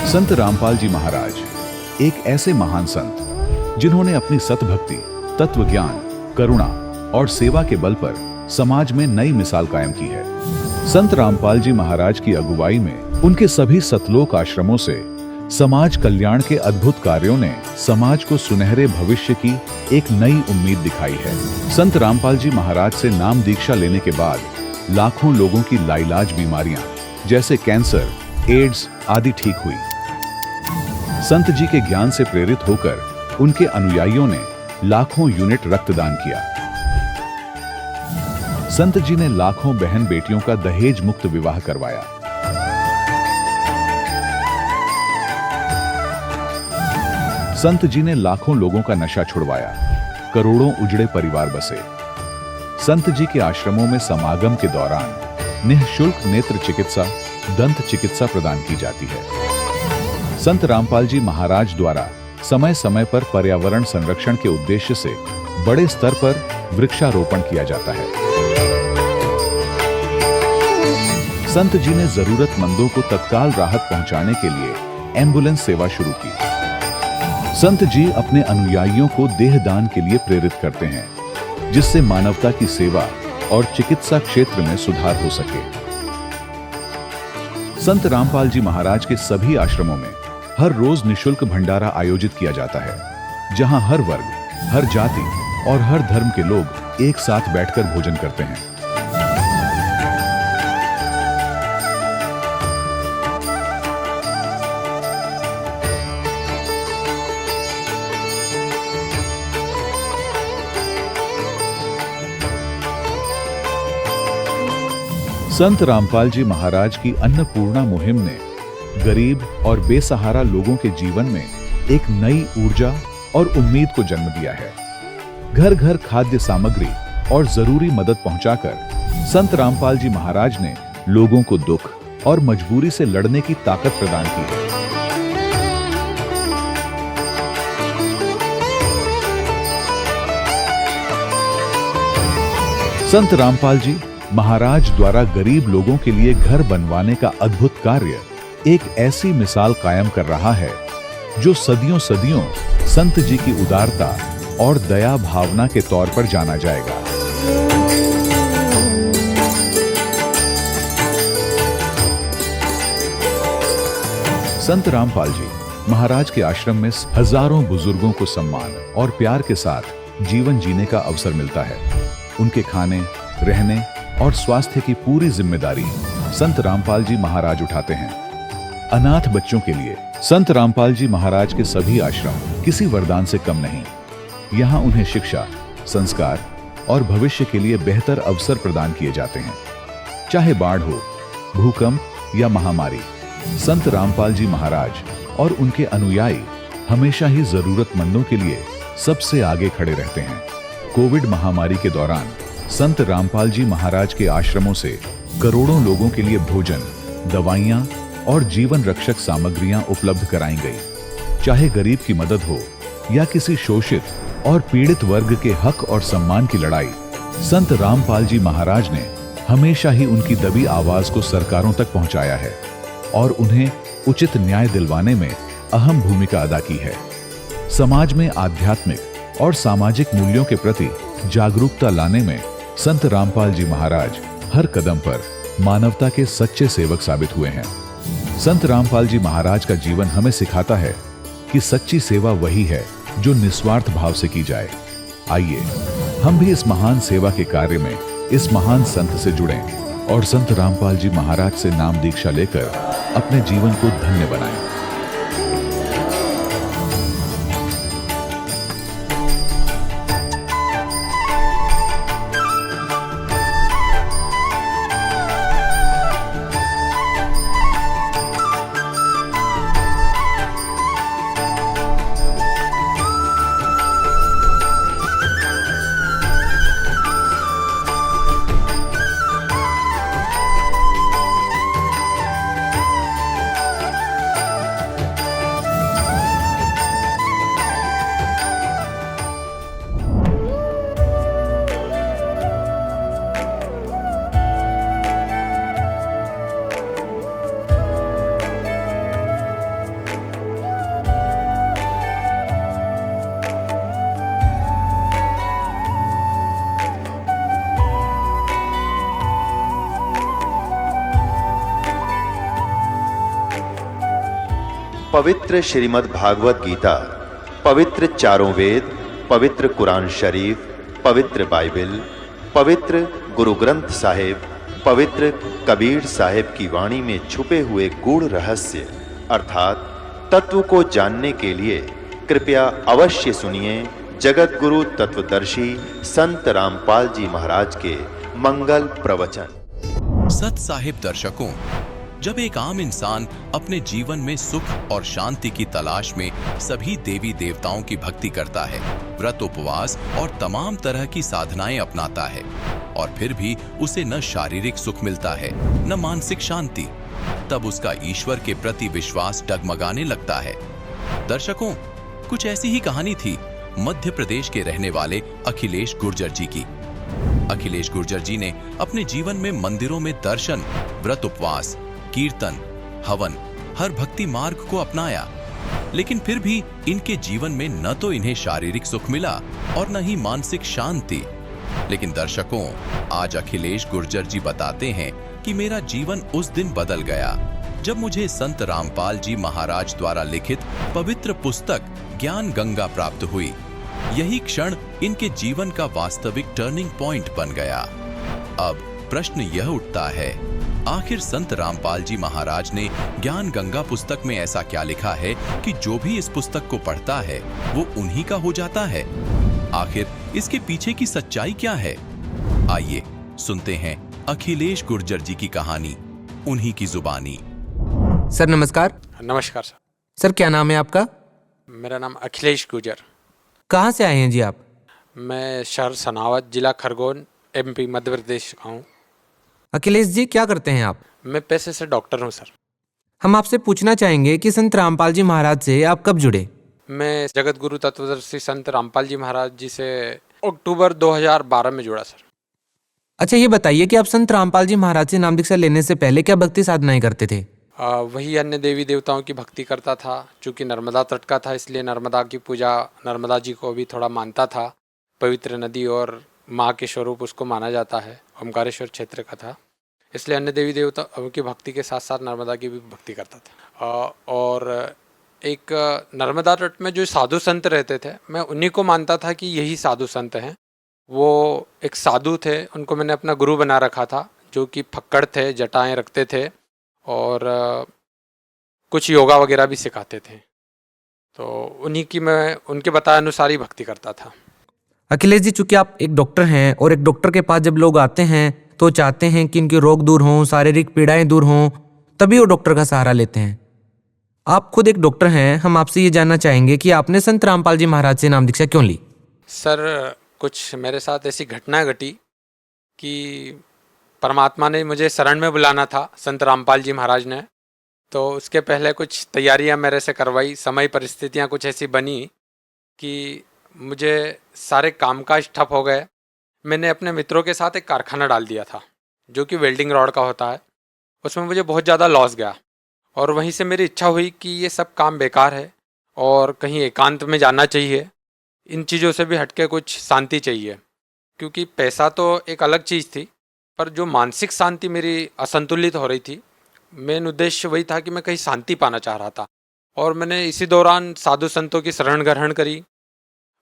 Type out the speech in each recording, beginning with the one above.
संत रामपाल जी महाराज एक ऐसे महान संत जिन्होंने अपनी सतभक्ति, तत्व ज्ञान, करुणा और सेवा के बल पर समाज में नई मिसाल कायम की है। संत रामपाल जी महाराज की अगुवाई में उनके सभी सतलोक आश्रमों से समाज कल्याण के अद्भुत कार्यों ने समाज को सुनहरे भविष्य की एक नई उम्मीद दिखाई है। संत रामपाल जी महाराज से नाम दीक्षा लेने के बाद लाखों लोगों की लाइलाज बीमारियां जैसे कैंसर, एड्स आदि ठीक हुई। संत जी के ज्ञान से प्रेरित होकर उनके अनुयायियों ने लाखों यूनिट रक्तदान किया। संत जी ने लाखों बहन बेटियों का दहेज मुक्त विवाह करवाया। संत जी ने लाखों लोगों का नशा छुड़वाया, करोड़ों उजड़े परिवार बसे। संत जी के आश्रमों में समागम के दौरान निःशुल्क नेत्र चिकित्सा, दंत चिकित्सा प्रदान की जाती है। संत रामपाल जी महाराज द्वारा समय समय पर पर्यावरण संरक्षण के उद्देश्य से बड़े स्तर पर वृक्षारोपण किया जाता है। संत जी ने जरूरतमंदों को तत्काल राहत पहुंचाने के लिए एम्बुलेंस सेवा शुरू की। संत जी अपने अनुयायियों को देहदान के लिए प्रेरित करते हैं, जिससे मानवता की सेवा और चिकित्सा क्षेत्र में सुधार हो सके। संत रामपाल जी महाराज के सभी आश्रमों में हर रोज निःशुल्क भंडारा आयोजित किया जाता है, जहां हर वर्ग, हर जाति और हर धर्म के लोग एक साथ बैठकर भोजन करते हैं। संत रामपाल जी महाराज की अन्नपूर्णा मुहिम ने गरीब और बेसहारा लोगों के जीवन में एक नई ऊर्जा और उम्मीद को जन्म दिया है। घर घर खाद्य सामग्री और जरूरी मदद पहुंचाकर संत रामपाल जी महाराज ने लोगों को दुख और मजबूरी से लड़ने की ताकत प्रदान की है। संत रामपाल जी महाराज द्वारा गरीब लोगों के लिए घर बनवाने का अद्भुत कार्य एक ऐसी मिसाल कायम कर रहा है जो सदियों सदियों संत जी की उदारता और दया भावना के तौर पर जाना जाएगा। संत रामपाल जी महाराज के आश्रम में हजारों बुजुर्गों को सम्मान और प्यार के साथ जीवन जीने का अवसर मिलता है। उनके खाने, रहने और स्वास्थ्य की पूरी जिम्मेदारी संत रामपाल जी महाराज उठाते हैं। अनाथ बच्चों के लिए संत रामपाल जी महाराज के सभी आश्रम किसी वरदान से कम नहीं। यहाँ उन्हें शिक्षा, संस्कार और भविष्य के लिए बेहतर अवसर प्रदान किए जाते हैं। चाहे बाढ़ हो, भूकंप या महामारी, संत रामपाल जी महाराज और उनके अनुयायी हमेशा ही जरूरतमंदों के लिए सबसे आगे खड़े रहते हैं। कोविड महामारी के दौरान संत रामपाल जी महाराज के आश्रमों से करोड़ों लोगों के लिए भोजन, दवाइयां और जीवन रक्षक सामग्रियां उपलब्ध कराई गई। चाहे गरीब की मदद हो या किसी शोषित और पीड़ित वर्ग के हक और सम्मान की लड़ाई, संत रामपाल जी महाराज ने हमेशा ही उनकी दबी आवाज को सरकारों तक पहुंचाया है और उन्हें उचित न्याय दिलवाने में अहम भूमिका अदा की है। समाज में आध्यात्मिक और सामाजिक मूल्यों के प्रति जागरूकता लाने में संत रामपाल जी महाराज हर कदम पर मानवता के सच्चे सेवक साबित हुए हैं। संत रामपाल जी महाराज का जीवन हमें सिखाता है कि सच्ची सेवा वही है जो निस्वार्थ भाव से की जाए। आइए हम भी इस महान सेवा के कार्य में इस महान संत से जुड़ें और संत रामपाल जी महाराज से नाम दीक्षा लेकर अपने जीवन को धन्य बनाएं। पवित्र श्रीमद् भागवत गीता, पवित्र चारों वेद, पवित्र कुरान शरीफ, पवित्र बाइबल, पवित्र गुरु ग्रंथ साहिब, पवित्र कबीर साहिब की वाणी में छुपे हुए गूढ़ रहस्य अर्थात तत्व को जानने के लिए कृपया अवश्य सुनिए जगत गुरु तत्वदर्शी संत रामपाल जी महाराज के मंगल प्रवचन। सत साहिब दर्शकों, जब एक आम इंसान अपने जीवन में सुख और शांति की तलाश में सभी देवी देवताओं की भक्ति करता है, व्रत उपवास और तमाम तरह की साधनाएं अपनाता है और फिर भी उसे न शारीरिक सुख मिलता है न मानसिक शांति, तब उसका ईश्वर के प्रति विश्वास डगमगाने लगता है। दर्शकों, कुछ ऐसी ही कहानी थी मध्य प्रदेश के रहने वाले अखिलेश गुर्जर जी की। अखिलेश गुर्जर जी ने अपने जीवन में मंदिरों में दर्शन, व्रत उपवास, कीर्तन, हवन, हर भक्ति मार्ग को अपनाया, लेकिन फिर भी इनके जीवन में न तो इन्हें शारीरिक सुख मिला और न ही मानसिक शांति। लेकिन दर्शकों, आज अखिलेश गुर्जर जी बताते हैं कि मेरा जीवन उस दिन बदल गया जब मुझे संत रामपाल जी महाराज द्वारा लिखित पवित्र पुस्तक ज्ञान गंगा प्राप्त हुई। यही क्षण इनके जीवन का वास्तविक टर्निंग पॉइंट बन गया। अब प्रश्न यह उठता है, आखिर संत रामपाल जी महाराज ने ज्ञान गंगा पुस्तक में ऐसा क्या लिखा है कि जो भी इस पुस्तक को पढ़ता है वो उन्हीं का हो जाता है? आखिर इसके पीछे की सच्चाई क्या है? आइए सुनते हैं अखिलेश गुर्जर जी की कहानी, उन्हीं की जुबानी। सर नमस्कार। नमस्कार सर। सर क्या नाम है आपका? मेरा नाम अखिलेश गुर्जर। कहाँ से आए हैं जी आप? मैं शहर सनावत, जिला खरगोन, एमपी मध्य प्रदेश का हूँ। अखिलेश जी क्या करते हैं आप? मैं पेशे से डॉक्टर हूँ सर। हम आपसे पूछना चाहेंगे कि संत रामपाल जी महाराज से आप कब जुड़े? मैं जगत गुरु तत्वदर्शी संत रामपाल जी महाराज जी से अक्टूबर 2012 में जुड़ा सर। अच्छा ये बताइए कि आप संत रामपाल जी महाराज से नाम दीक्षा लेने से पहले क्या भक्ति साधनाएं करते थे? वही अन्य देवी देवताओं की भक्ति करता था। चूँकि नर्मदा तट का था इसलिए नर्मदा की पूजा, नर्मदा जी को भी थोड़ा मानता था। पवित्र नदी और माँ के स्वरूप उसको माना जाता है। ओमकारेश्वर क्षेत्र का था, इसलिए अन्य देवी देवताओं की भक्ति के साथ साथ नर्मदा की भी भक्ति करता था। और एक नर्मदा तट में जो साधु संत रहते थे, मैं उन्हीं को मानता था कि यही साधु संत हैं। वो एक साधु थे, उनको मैंने अपना गुरु बना रखा था, जो कि फक्कड़ थे, जटाएं रखते थे और कुछ योगा वगैरह भी सिखाते थे। तो उन्हीं की मैं उनके बताए अनुसार ही भक्ति करता था। अखिलेश जी, चूंकि आप एक डॉक्टर हैं और एक डॉक्टर के पास जब लोग आते हैं तो चाहते हैं कि इनके रोग दूर हों, शारीरिक पीड़ाएं दूर हों, तभी वो डॉक्टर का सहारा लेते हैं। आप खुद एक डॉक्टर हैं, हम आपसे ये जानना चाहेंगे कि आपने संत रामपाल जी महाराज से नाम दीक्षा क्यों ली? सर, कुछ मेरे साथ ऐसी घटना घटी कि परमात्मा ने मुझे शरण में बुलाना था, संत रामपाल जी महाराज ने। तो उसके पहले कुछ तैयारियां मेरे से करवाई। समय परिस्थितियां कुछ ऐसी बनी कि मुझे सारे कामकाज ठप हो गए। मैंने अपने मित्रों के साथ एक कारखाना डाल दिया था जो कि वेल्डिंग रॉड का होता है। उसमें मुझे बहुत ज़्यादा लॉस गया और वहीं से मेरी इच्छा हुई कि ये सब काम बेकार है और कहीं एकांत में जाना चाहिए। इन चीज़ों से भी हटके कुछ शांति चाहिए, क्योंकि पैसा तो एक अलग चीज़ थी, पर जो मानसिक शांति मेरी असंतुलित हो रही थी, मेन उद्देश्य वही था कि मैं कहीं शांति पाना चाह रहा था। और मैंने इसी दौरान साधु संतों की शरण ग्रहण करी।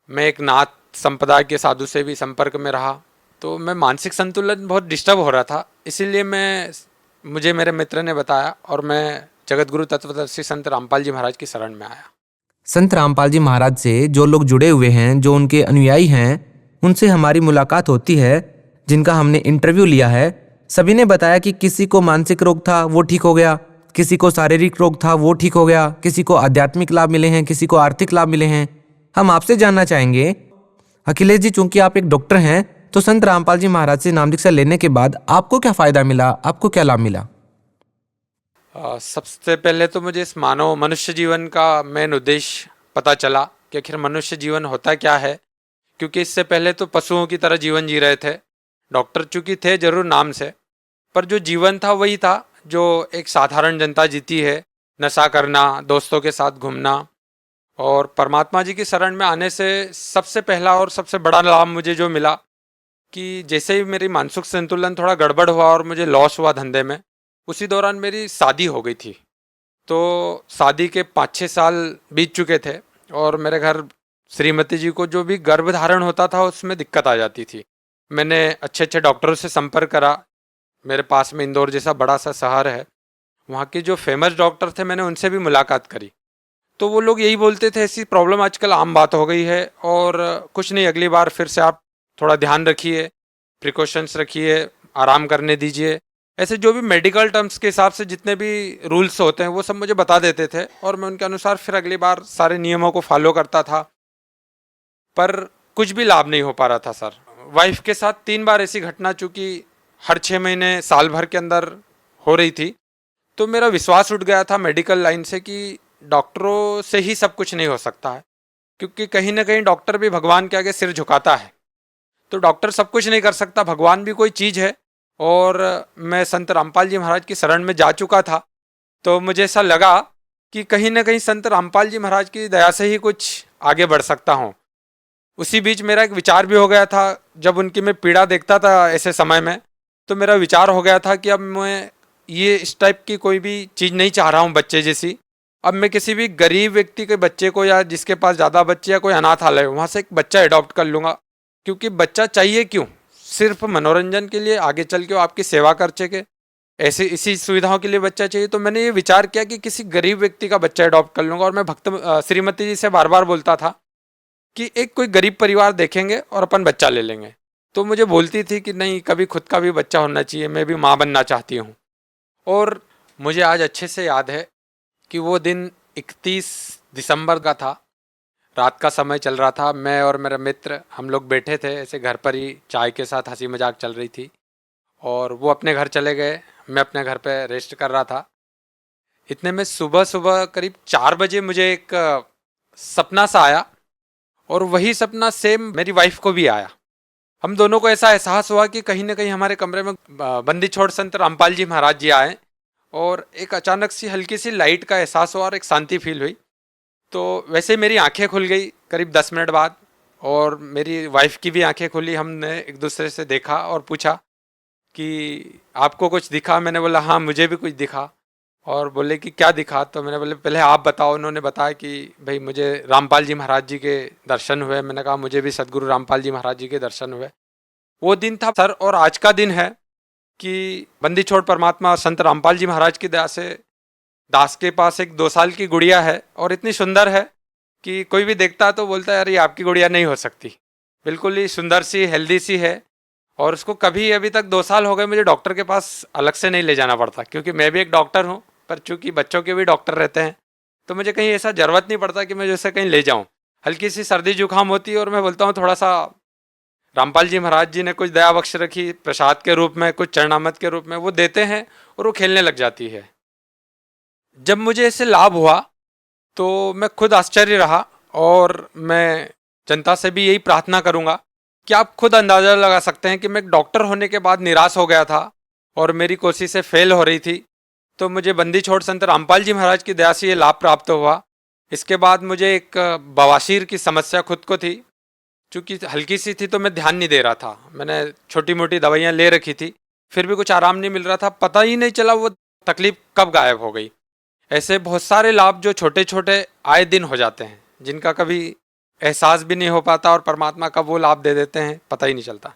मैं एक नाथ संप्रदाय के साधु से भी संपर्क में रहा, तो मैं मानसिक संतुलन बहुत डिस्टर्ब हो रहा था। इसीलिए मुझे मेरे मित्र ने बताया और मैं जगत गुरु तत्वदर्शी संत रामपाल जी महाराज की शरण में आया। संत रामपाल जी महाराज से जो लोग जुड़े हुए हैं, जो उनके अनुयायी हैं, उनसे हमारी मुलाकात होती है, जिनका हमने इंटरव्यू लिया है, सभी ने बताया कि किसी को मानसिक रोग था वो ठीक हो गया, किसी को शारीरिक रोग था वो ठीक हो गया, किसी को आध्यात्मिक लाभ मिले हैं, किसी को आर्थिक लाभ मिले हैं। हम आपसे जानना चाहेंगे अखिलेश जी, चूंकि आप एक डॉक्टर हैं, तो संत रामपाल जी महाराज से नाम दीक्षा लेने के बाद आपको क्या फायदा मिला, आपको क्या लाभ मिला? सबसे पहले तो मुझे इस मानव मनुष्य जीवन का मेन उद्देश्य पता चला कि आखिर मनुष्य जीवन होता क्या है। क्योंकि इससे पहले तो पशुओं की तरह जीवन जी रहे थे। डॉक्टर चूँकि थे जरूर नाम से, पर जो जीवन था वही था जो एक साधारण जनता जीती है। नशा करना, दोस्तों के साथ घूमना। और परमात्मा जी की शरण में आने से सबसे पहला और सबसे बड़ा लाभ मुझे जो मिला कि जैसे ही मेरी मानसिक संतुलन थोड़ा गड़बड़ हुआ और मुझे लॉस हुआ धंधे में, उसी दौरान मेरी शादी हो गई थी। तो शादी के 5-6 साल बीत चुके थे और मेरे घर श्रीमती जी को जो भी गर्भधारण होता था उसमें दिक्कत आ जाती थी। मैंने अच्छे अच्छे डॉक्टरों से संपर्क करा। मेरे पास में इंदौर जैसा बड़ा सा शहर है, वहाँ के जो फेमस डॉक्टर थे मैंने उनसे भी मुलाकात करी। तो वो लोग यही बोलते थे ऐसी प्रॉब्लम आजकल आम बात हो गई है और कुछ नहीं, अगली बार फिर से आप थोड़ा ध्यान रखिए, प्रिकॉशंस रखिए, आराम करने दीजिए। ऐसे जो भी मेडिकल टर्म्स के हिसाब से जितने भी रूल्स होते हैं वो सब मुझे बता देते थे और मैं उनके अनुसार फिर अगली बार सारे नियमों को फॉलो करता था, पर कुछ भी लाभ नहीं हो पा रहा था सर। वाइफ के साथ 3 बार ऐसी घटना चूँकि हर 6 महीने साल भर के अंदर हो रही थी, तो मेरा विश्वास उठ गया था मेडिकल लाइन से कि डॉक्टरों से ही सब कुछ नहीं हो सकता है, क्योंकि कहीं ना कहीं डॉक्टर भी भगवान के आगे सिर झुकाता है। तो डॉक्टर सब कुछ नहीं कर सकता, भगवान भी कोई चीज़ है। और मैं संत रामपाल जी महाराज की शरण में जा चुका था, तो मुझे ऐसा लगा कि कहीं ना कहीं संत रामपाल जी महाराज की दया से ही कुछ आगे बढ़ सकता हूँ। उसी बीच मेरा एक विचार भी हो गया था, जब उनकी मैं पीड़ा देखता था ऐसे समय में, तो मेरा विचार हो गया था कि अब मैं ये इस टाइप की कोई भी चीज़ नहीं चाह रहा हूँ बच्चे जैसी। अब मैं किसी भी गरीब व्यक्ति के बच्चे को या जिसके पास ज़्यादा बच्चे या कोई अनाथालय हो वहाँ से एक बच्चा अडॉप्ट कर लूँगा, क्योंकि बच्चा चाहिए क्यों, सिर्फ मनोरंजन के लिए, आगे चल के वो आपकी सेवा कर सके, ऐसे इसी सुविधाओं के लिए बच्चा चाहिए। तो मैंने ये विचार किया कि किसी गरीब व्यक्ति का बच्चा अडॉप्ट कर लूँगा। और मैं श्रीमती जी से बार बार बोलता था कि एक कोई गरीब परिवार देखेंगे और अपन बच्चा ले लेंगे। तो मुझे बोलती थी कि नहीं, कभी खुद का भी बच्चा होना चाहिए, मैं भी माँ बनना चाहती हूँ। और मुझे आज अच्छे से याद है कि वो दिन 31 दिसंबर का था, रात का समय चल रहा था। मैं और मेरा मित्र हम लोग बैठे थे ऐसे घर पर ही, चाय के साथ हंसी मजाक चल रही थी और वो अपने घर चले गए, मैं अपने घर पे रेस्ट कर रहा था। इतने में सुबह सुबह करीब 4 बजे मुझे एक सपना सा आया और वही सपना सेम मेरी वाइफ को भी आया। हम दोनों को ऐसा एहसास हुआ कि कहीं ना कहीं हमारे कमरे में बंदी छोड़ संत रामपाल जी महाराज जी आए और एक अचानक सी हल्की सी लाइट का एहसास हुआ और एक शांति फील हुई। तो वैसे ही मेरी आंखें खुल गई करीब 10 मिनट बाद और मेरी वाइफ की भी आंखें खुली। हमने एक दूसरे से देखा और पूछा कि आपको कुछ दिखा? मैंने बोला हाँ मुझे भी कुछ दिखा। और बोले कि क्या दिखा? तो मैंने बोले पहले आप बताओ। उन्होंने बताया कि भाई मुझे रामपाल जी महाराज जी के दर्शन हुए। मैंने कहा मुझे भी सदगुरु रामपाल जी महाराज जी के दर्शन हुए। वो दिन था सर, और आज का दिन है कि बंदी छोड़ परमात्मा संत रामपाल जी महाराज की दया से दास के पास एक 2 साल की गुड़िया है और इतनी सुंदर है कि कोई भी देखता है तो बोलता है यार ये आपकी गुड़िया नहीं हो सकती। बिल्कुल ही सुंदर सी, हेल्दी सी है। और उसको कभी अभी तक 2 साल हो गए मुझे डॉक्टर के पास अलग से नहीं ले जाना पड़ता, क्योंकि मैं भी एक डॉक्टर हूँ, पर चूंकि बच्चों के भी डॉक्टर रहते हैं तो मुझे कहीं ऐसा ज़रूरत नहीं पड़ता कि मैं जैसे कहीं ले जाऊँ। हल्की सी सर्दी जुकाम होती है और मैं बोलता हूँ थोड़ा सा रामपाल जी महाराज जी ने कुछ दया बख्श रखी, प्रसाद के रूप में, कुछ चरणामृत के रूप में वो देते हैं और वो खेलने लग जाती है। जब मुझे इससे लाभ हुआ तो मैं खुद आश्चर्य रहा और मैं जनता से भी यही प्रार्थना करूंगा कि आप खुद अंदाज़ा लगा सकते हैं कि मैं एक डॉक्टर होने के बाद निराश हो गया था और मेरी कोशिशें फेल हो रही थी। तो मुझे बंदी छोड़ संत रामपाल जी महाराज की दया से ये लाभ प्राप्त हुआ। इसके बाद मुझे एक बवासीर की समस्या खुद को थी, चूँकि हल्की सी थी तो मैं ध्यान नहीं दे रहा था। मैंने छोटी मोटी दवाइयाँ ले रखी थी, फिर भी कुछ आराम नहीं मिल रहा था। पता ही नहीं चला वो तकलीफ कब गायब हो गई। ऐसे बहुत सारे लाभ जो छोटे छोटे आए दिन हो जाते हैं, जिनका कभी एहसास भी नहीं हो पाता और परमात्मा कब वो लाभ दे देते हैं पता ही नहीं चलता।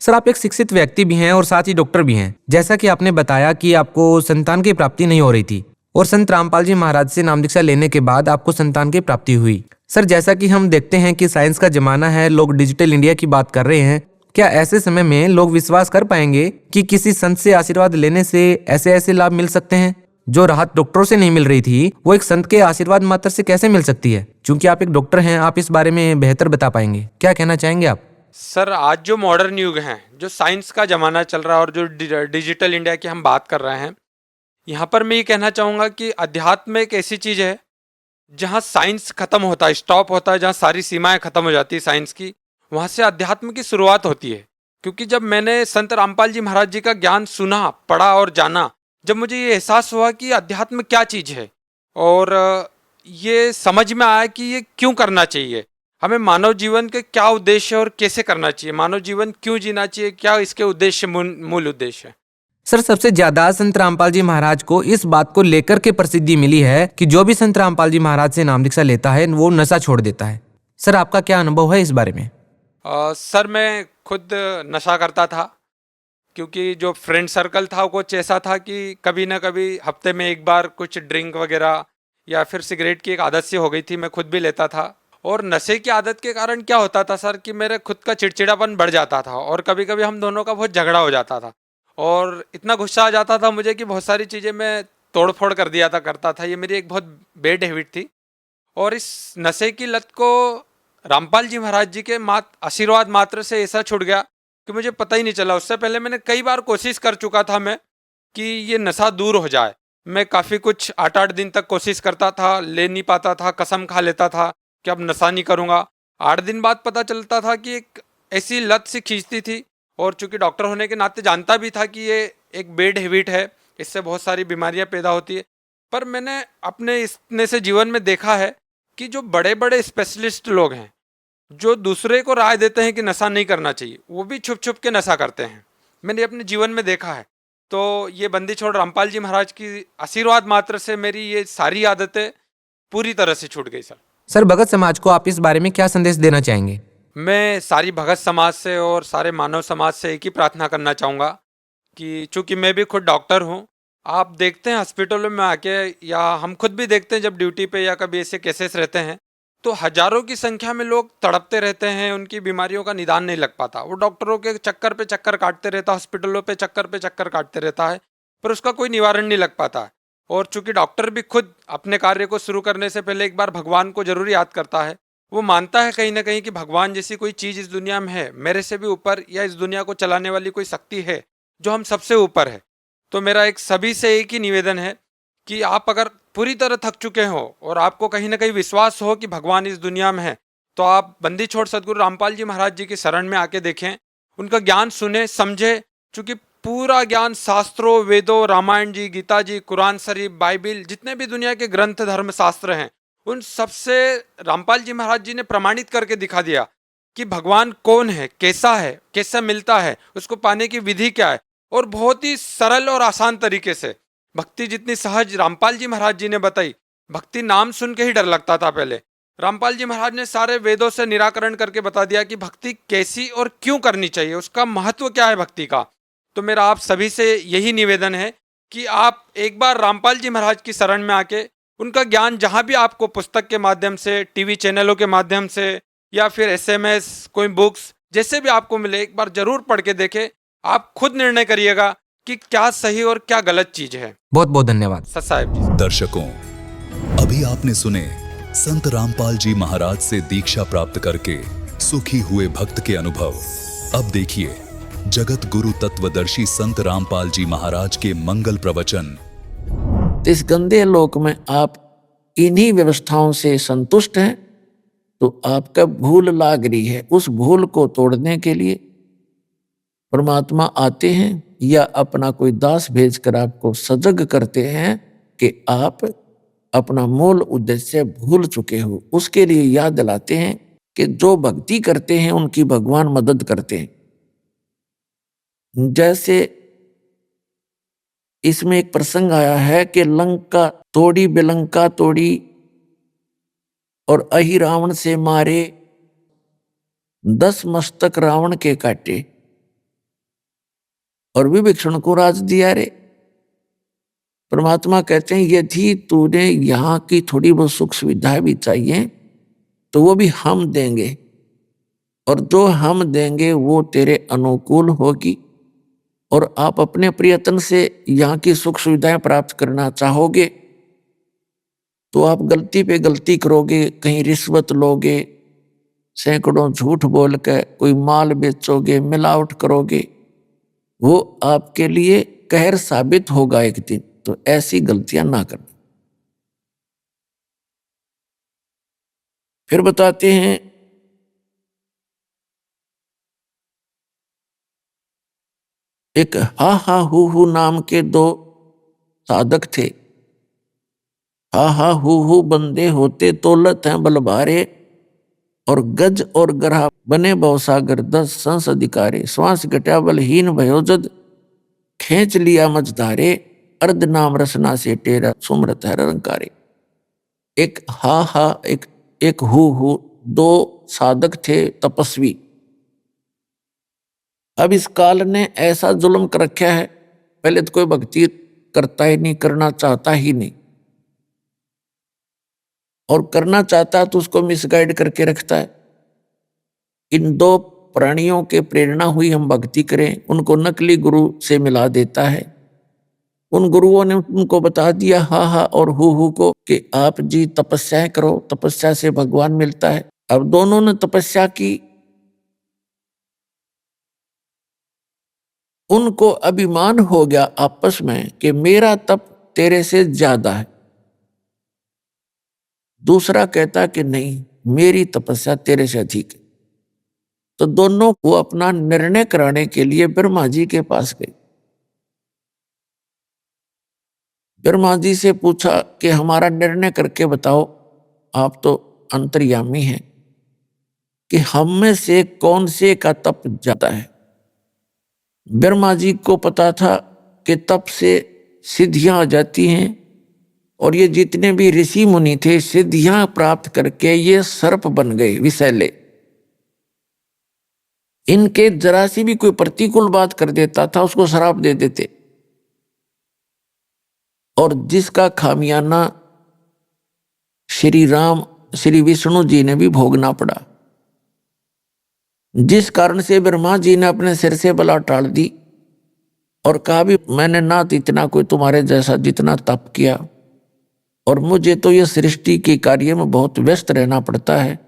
सर, आप एक शिक्षित व्यक्ति भी हैं और साथ ही डॉक्टर भी हैं। जैसा कि आपने बताया कि आपको संतान की प्राप्ति नहीं हो रही थी और संत रामपाल जी महाराज से नाम दीक्षा लेने के बाद आपको संतान की प्राप्ति हुई। सर, जैसा कि हम देखते हैं कि साइंस का जमाना है, लोग डिजिटल इंडिया की बात कर रहे हैं, क्या ऐसे समय में लोग विश्वास कर पाएंगे कि किसी संत से आशीर्वाद लेने से ऐसे ऐसे लाभ मिल सकते हैं? जो राहत डॉक्टरों से नहीं मिल रही थी वो एक संत के आशीर्वाद मात्र से कैसे मिल सकती है? क्योंकि आप एक डॉक्टर हैं, आप इस बारे में बेहतर बता पाएंगे। क्या कहना चाहेंगे आप? सर, आज जो मॉडर्न युग है, जो साइंस का ज़माना चल रहा है और जो डिजिटल इंडिया की हम बात कर रहे हैं, यहाँ पर मैं ये कहना चाहूँगा कि अध्यात्म एक ऐसी चीज़ है जहाँ साइंस खत्म होता है, स्टॉप होता है, जहाँ सारी सीमाएं खत्म हो जाती है साइंस की, वहाँ से अध्यात्म की शुरुआत होती है। क्योंकि जब मैंने संत रामपाल जी महाराज जी का ज्ञान सुना, पढ़ा और जाना, जब मुझे ये एहसास हुआ कि अध्यात्म क्या चीज़ है और ये समझ में आया कि ये क्यों करना चाहिए, हमें मानव जीवन के क्या उद्देश्य है और कैसे करना चाहिए, मानव जीवन क्यों जीना चाहिए, क्या इसके उद्देश्य, मूल उद्देश्य है। सर, सबसे ज्यादा संत रामपाल जी महाराज को इस बात को लेकर के प्रसिद्धि मिली है कि जो भी संत रामपाल जी महाराज से नाम दीक्षा लेता है वो नशा छोड़ देता है। सर, आपका क्या अनुभव है इस बारे में? सर, मैं खुद नशा करता था, क्योंकि जो फ्रेंड सर्कल था वो कुछ ऐसा था कि कभी ना कभी हफ्ते में एक बार कुछ ड्रिंक वगैरह या फिर सिगरेट की एक आदत सी हो गई थी, मैं खुद भी लेता था। और नशे की आदत के कारण क्या होता था सर कि मेरे खुद का चिड़चिड़ापन बढ़ जाता था और कभी कभी हम दोनों का बहुत झगड़ा हो जाता था और इतना गुस्सा आ जाता था मुझे कि बहुत सारी चीज़ें मैं तोड़ फोड़ कर दिया था करता था। ये मेरी एक बहुत बैड हैबिट थी और इस नशे की लत को रामपाल जी महाराज जी के आशीर्वाद मात्र से ऐसा छूट गया कि मुझे पता ही नहीं चला। उससे पहले मैंने कई बार कोशिश कर चुका था मैं कि ये नशा दूर हो जाए। मैं काफ़ी कुछ 8-8 दिन तक कोशिश करता था, ले नहीं पाता था, कसम खा लेता था कि अब नशा नहीं करूँगा। 8 दिन बाद पता चलता था कि एक ऐसी लत सी खींचती थी और चूंकि डॉक्टर होने के नाते जानता भी था कि ये एक बैड हैबिट है, इससे बहुत सारी बीमारियां पैदा होती है। पर मैंने अपने इतने से जीवन में देखा है कि जो बड़े बड़े स्पेशलिस्ट लोग हैं जो दूसरे को राय देते हैं कि नशा नहीं करना चाहिए, वो भी छुप छुप के नशा करते हैं। मैंने अपने जीवन में देखा है। तो ये बंदी छोड़ रामपाल जी महाराज की आशीर्वाद मात्र से मेरी ये सारी आदतें पूरी तरह से छूट गई सर। सर, भगत समाज को आप इस बारे में क्या संदेश देना चाहेंगे? मैं सारी भगत समाज से और सारे मानव समाज से एक ही प्रार्थना करना चाहूँगा कि चूंकि मैं भी खुद डॉक्टर हूँ, आप देखते हैं हॉस्पिटलों में आके या हम खुद भी देखते हैं जब ड्यूटी पे या कभी ऐसे केसेस रहते हैं तो हजारों की संख्या में लोग तड़पते रहते हैं, उनकी बीमारियों का निदान नहीं लग पाता। वो डॉक्टरों के चक्कर पे चक्कर काटते रहता, हॉस्पिटलों पे चक्कर काटते रहता है, पर उसका कोई निवारण नहीं लग पाता है। और चूंकि डॉक्टर भी खुद अपने कार्य को शुरू करने से पहले एक बार भगवान को जरूर याद करता है। वो मानता है कहीं ना कहीं कि भगवान जैसी कोई चीज़ इस दुनिया में है, मेरे से भी ऊपर, या इस दुनिया को चलाने वाली कोई शक्ति है जो हम सबसे ऊपर है। तो मेरा एक सभी से एक ही निवेदन है कि आप अगर पूरी तरह थक चुके हो और आपको कहीं ना कहीं विश्वास हो कि भगवान इस दुनिया में है, तो आप बंदी छोड़ सदगुरु रामपाल जी महाराज जी की शरण में आके देखें, उनका ज्ञान सुने समझे। चूँकि पूरा ज्ञान शास्त्रों, वेदों, रामायण जी, गीता जी, कुरान शरीफ, बाइबिल, जितने भी दुनिया के ग्रंथ धर्म शास्त्र हैं, उन सबसे रामपाल जी महाराज जी ने प्रमाणित करके दिखा दिया कि भगवान कौन है, कैसा है, कैसा मिलता है, उसको पाने की विधि क्या है। और बहुत ही सरल और आसान तरीके से भक्ति जितनी सहज रामपाल जी महाराज जी ने बताई। भक्ति नाम सुन के ही डर लगता था पहले। रामपाल जी महाराज ने सारे वेदों से निराकरण करके बता दिया कि भक्ति कैसी और क्यों करनी चाहिए, उसका महत्व क्या है भक्ति का। तो मेरा आप सभी से यही निवेदन है कि आप एक बार रामपाल जी महाराज की शरण में आके उनका ज्ञान जहाँ भी आपको पुस्तक के माध्यम से, टीवी चैनलों के माध्यम से या फिर SMS, कोई बुक्स, जैसे भी आपको मिले, एक बार जरूर पढ़ के देखें। आप खुद निर्णय करिएगा कि क्या सही और क्या गलत चीज है। बहुत बहुत धन्यवाद सत साहिब जी। दर्शकों, अभी आपने सुने संत रामपाल जी महाराज से दीक्षा प्राप्त करके सुखी हुए भक्त के अनुभव। अब देखिए जगत गुरु तत्वदर्शी संत रामपाल जी महाराज के मंगल प्रवचन। इस गंदे लोक में आप इन्हीं व्यवस्थाओं से संतुष्ट हैं तो आपका भूल लाग रही है। उस भूल को तोड़ने के लिए परमात्मा आते हैं या अपना कोई दास भेजकर आपको सजग करते हैं कि आप अपना मूल उद्देश्य भूल चुके हो। उसके लिए याद दिलाते हैं कि जो भक्ति करते हैं उनकी भगवान मदद करते हैं। जैसे इसमें एक प्रसंग आया है कि लंका तोड़ी, बिलंका तोड़ी और अहि रावण से मारे, 10 मस्तक रावण के काटे और विभीषण को राज दिया रे। परमात्मा कहते हैं यदि तूने यहाँ की थोड़ी बहुत सुख सुविधाएं भी चाहिए तो वो भी हम देंगे, और जो हम देंगे वो तेरे अनुकूल होगी। और आप अपने प्रयत्न से यहाँ की सुख सुविधाएं प्राप्त करना चाहोगे तो आप गलती पे गलती करोगे, कहीं रिश्वत लोगे, सैकड़ों झूठ बोल के कोई माल बेचोगे, मिलावट करोगे, वो आपके लिए कहर साबित होगा एक दिन। तो ऐसी गलतियां ना करना। फिर बताते हैं एक हा हा हु नाम के 2 साधक थे। हा हा हु बंदे होते तोलत हैं बल भारे, और गज और ग्रह बने भवसागर 10 संस अधिकारे। श्वास घटा बलहीन भयो जद, खींच लिया मझधारे, अर्ध नाम रसना से टेरा सुमरत है रंकारे। एक हा हा, एक हु, दो साधक थे तपस्वी। अब इस काल ने ऐसा जुल्म कर रखा है, पहले तो कोई भक्ति करता ही नहीं, करना चाहता ही नहीं, और करना चाहता है तो उसको मिसगाइड करके रखता है। इन दो प्राणियों के प्रेरणा हुई हम भक्ति करें, उनको नकली गुरु से मिला देता है। उन गुरुओं ने उनको बता दिया हा हा और हु को कि आप जी तपस्याएं करो, तपस्या से भगवान मिलता है। अब दोनों ने तपस्या की, उनको अभिमान हो गया आपस में कि मेरा तप तेरे से ज्यादा है। दूसरा कहता कि नहीं, मेरी तपस्या तेरे से अधिक है। तो दोनों को अपना निर्णय कराने के लिए ब्रह्मा जी के पास गए। ब्रह्मा जी से पूछा कि हमारा निर्णय करके बताओ, आप तो अंतर्यामी हैं, कि हम में से कौन से का तप ज्यादा है। ब्रह्मा जी को पता था कि तप से सिद्धियां आ जाती हैं, और ये जितने भी ऋषि मुनि थे सिद्धियां प्राप्त करके ये सर्प बन गए विषैले। इनके जरा सी भी कोई प्रतिकूल बात कर देता था उसको श्राप दे देते, और जिसका खामियाना श्री राम श्री विष्णु जी ने भी भोगना पड़ा। जिस कारण से ब्रह्मा जी ने अपने सिर से बला टाल दी और कहा भी मैंने ना इतना कोई तुम्हारे जैसा जितना तप किया, और मुझे तो यह सृष्टि के कार्य में बहुत व्यस्त रहना पड़ता है,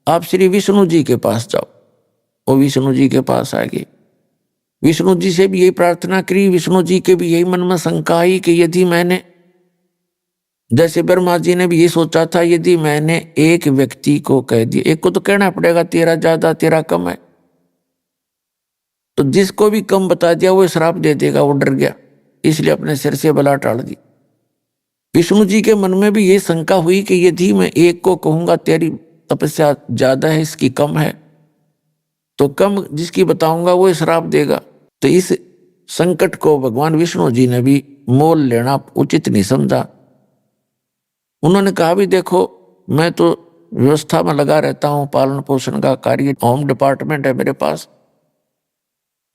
आप श्री विष्णु जी के पास जाओ। वो विष्णु जी के पास आ गए। विष्णु जी से भी यही प्रार्थना करी, विष्णु जी के भी यही मन में शंका आई कि यदि मैंने, जैसे ब्रह्मा जी ने भी ये सोचा था, यदि मैंने एक व्यक्ति को कह दिया, एक को तो कहना पड़ेगा तेरा ज्यादा तेरा कम है, तो जिसको भी कम बता दिया वो श्राप दे देगा, वो डर गया, इसलिए अपने सिर से बला टाल दी। विष्णु जी के मन में भी ये शंका हुई कि यदि मैं एक को कहूंगा तेरी तपस्या ज्यादा है इसकी कम है, तो कम जिसकी बताऊंगा वो श्राप देगा। तो इस संकट को भगवान विष्णु जी ने भी मोल लेना उचित नहीं समझा। उन्होंने कहा भी देखो मैं तो व्यवस्था में लगा रहता हूं, पालन पोषण का कार्य, होम डिपार्टमेंट है मेरे पास,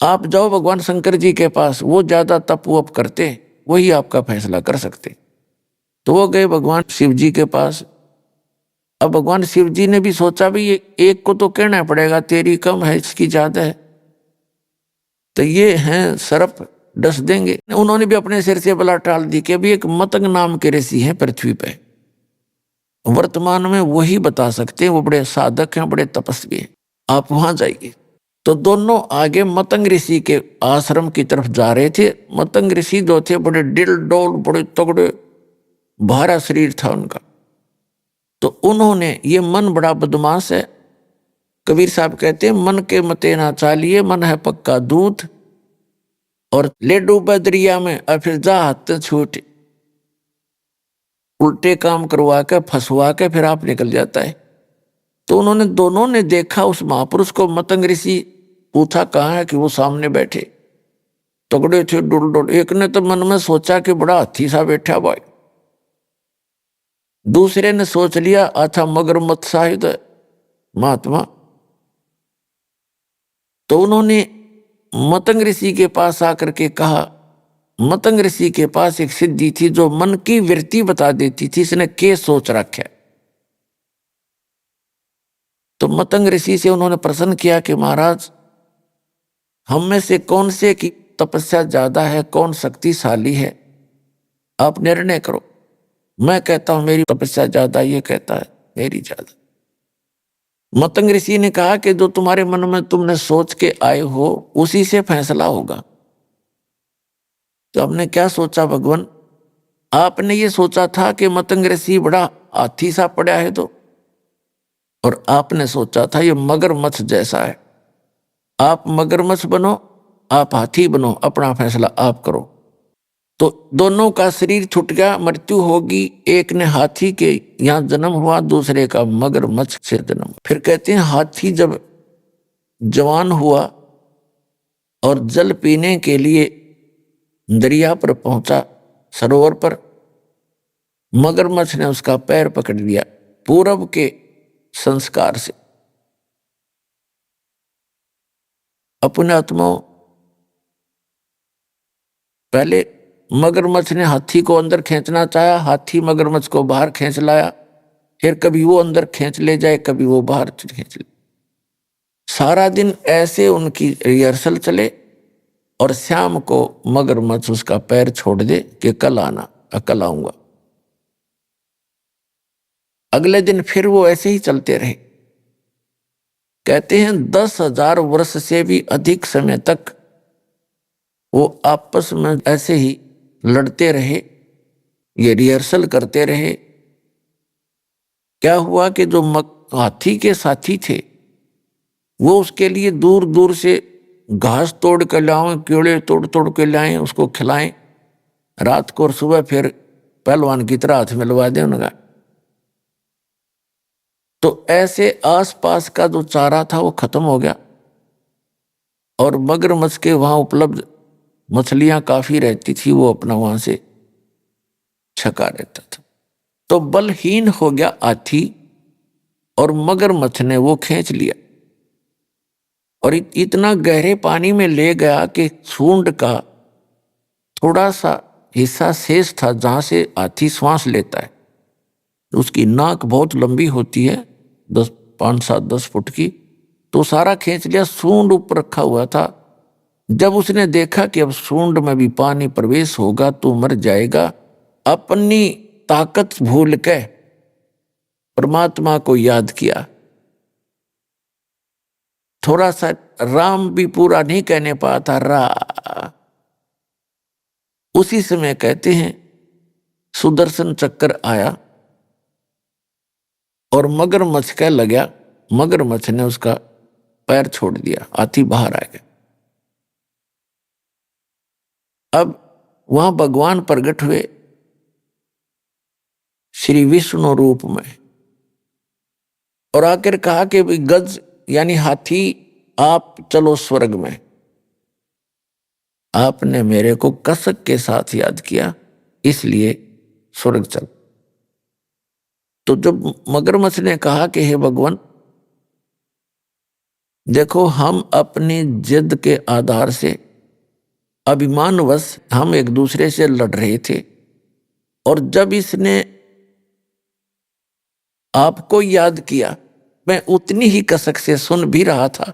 आप जाओ भगवान शंकर जी के पास, वो ज्यादा तप वप करते, वही आपका फैसला कर सकते। तो वो गए भगवान शिव जी के पास। अब भगवान शिव जी ने भी सोचा भी ये एक को तो कहना पड़ेगा तेरी कम है इसकी ज्यादा है, तो ये हैं सर्प डस देंगे। उन्होंने भी अपने सिर से बला टाल दी कि अभी एक मतंग नाम के ऋषि हैं पृथ्वी पे, वर्तमान में वही बता सकते हैं, वो बड़े साधक हैं, बड़े तपस्वी हैं, आप वहां जाइए। तो दोनों आगे मतंग ऋषि के आश्रम की तरफ जा रहे थे। मतंग ऋषि जो थे बड़े डिल डोल, बड़े तगड़े, भारा शरीर था उनका। तो उन्होंने, ये मन बड़ा बदमाश है, कबीर साहब कहते हैं मन के मते ना चालिए, मन है पक्का दूध, और ले डूबे दरिया में और फिर जा हाथ छूटे, उल्टे काम करवा के फंसवा के फिर आप निकल जाता है। तो उन्होंने दोनों ने देखा उस महापुरुष को। मतंग ऋषि पूछा कहाँ है, कि वो सामने बैठे, तगड़े थे, डुल डुल। एक ने तो मन में सोचा कि बड़ा हाथी सा बैठा भाई, दूसरे ने सोच लिया अच्छा मगरमच्छ शायद महात्मा। तो उन्होंने मतंग ऋषि के पास आकर के कहा, मतंग ऋषि के पास एक सिद्धि थी जो मन की वृत्ति बता देती थी, इसने क्या सोच रखा है। तो मतंग ऋषि से उन्होंने प्रश्न किया कि महाराज हम में से कौन से की तपस्या ज्यादा है, कौन शक्तिशाली है, आप निर्णय करो। मैं कहता हूं मेरी तपस्या ज्यादा, ये कहता है मेरी ज्यादा। मतंग ऋषि ने कहा कि जो तुम्हारे मन में तुमने सोच के आए हो उसी से फैसला होगा। तो हमने क्या सोचा भगवान, आपने ये सोचा था कि मतंग ऋषि बड़ा हाथी सा पड़ा है, तो और आपने सोचा था ये मगरमच्छ जैसा है। आप मगरमच्छ बनो, आप हाथी बनो, अपना फैसला आप करो। तो दोनों का शरीर छूट गया, मृत्यु होगी। एक ने हाथी के यहाँ जन्म हुआ, दूसरे का मगरमच्छ से जन्म। फिर कहते हैं हाथी जब जवान हुआ और जल पीने के लिए दरिया पर पहुंचा, सरोवर पर। मगरमच्छ ने उसका पैर पकड़ लिया पूरब के संस्कार से। अपने आत्माओं, पहले मगरमच्छ ने हाथी को अंदर खींचना चाहा, हाथी मगरमच्छ को बाहर खींच लाया, फिर कभी वो अंदर खींच ले जाए, कभी वो बाहर खींच ले। सारा दिन ऐसे उनकी रिहर्सल चले और शाम को मगरमच्छ उसका पैर छोड़ दे कि कल आना, कल आऊंगा। अगले दिन फिर वो ऐसे ही चलते रहे। कहते हैं 10,000 वर्ष से भी अधिक समय तक वो आपस में ऐसे ही लड़ते रहे, ये रिहर्सल करते रहे। क्या हुआ कि जो हाथी के साथी थे वो उसके लिए दूर दूर से घास तोड़ के लाएं, कीड़े तोड़ तोड़ के लाएं, उसको खिलाएं रात को, और सुबह फिर पहलवान की तरह हाथ मिलवा दें उनका। तो ऐसे आसपास का जो चारा था वो खत्म हो गया, और मगरमच्छ के वहां उपलब्ध मछलियां काफी रहती थी, वो अपना वहां से छका रहता था। तो बलहीन हो गया हाथी और मगरमच्छ ने वो खींच लिया और इतना गहरे पानी में ले गया कि सूंड का थोड़ा सा हिस्सा शेष था जहां से हाथी श्वास लेता है। उसकी नाक बहुत लंबी होती है, 5-7-10 फुट की, तो सारा खींच लिया। सूंड ऊपर रखा हुआ था। जब उसने देखा कि अब सूंड में भी पानी प्रवेश होगा तो मर जाएगा, अपनी ताकत भूल के परमात्मा को याद किया। थोड़ा सा राम भी पूरा नहीं कहने पाता, रा। उसी समय कहते हैं सुदर्शन चक्र आया और मगरमच्छ कह लगा, मगरमच्छ ने उसका पैर छोड़ दिया, हाथी बाहर आ गया। अब वहां भगवान प्रकट हुए श्री विष्णु रूप में और आकर कहा कि गज यानी हाथी आप चलो स्वर्ग में। आपने मेरे को कसक के साथ याद किया, इसलिए स्वर्ग चल। तो जब मगरमच्छ ने कहा कि हे भगवान, देखो हम अपनी जिद के आधार से अभिमानवश हम एक दूसरे से लड़ रहे थे, और जब इसने आपको याद किया मैं उतनी ही कसक से सुन भी रहा था,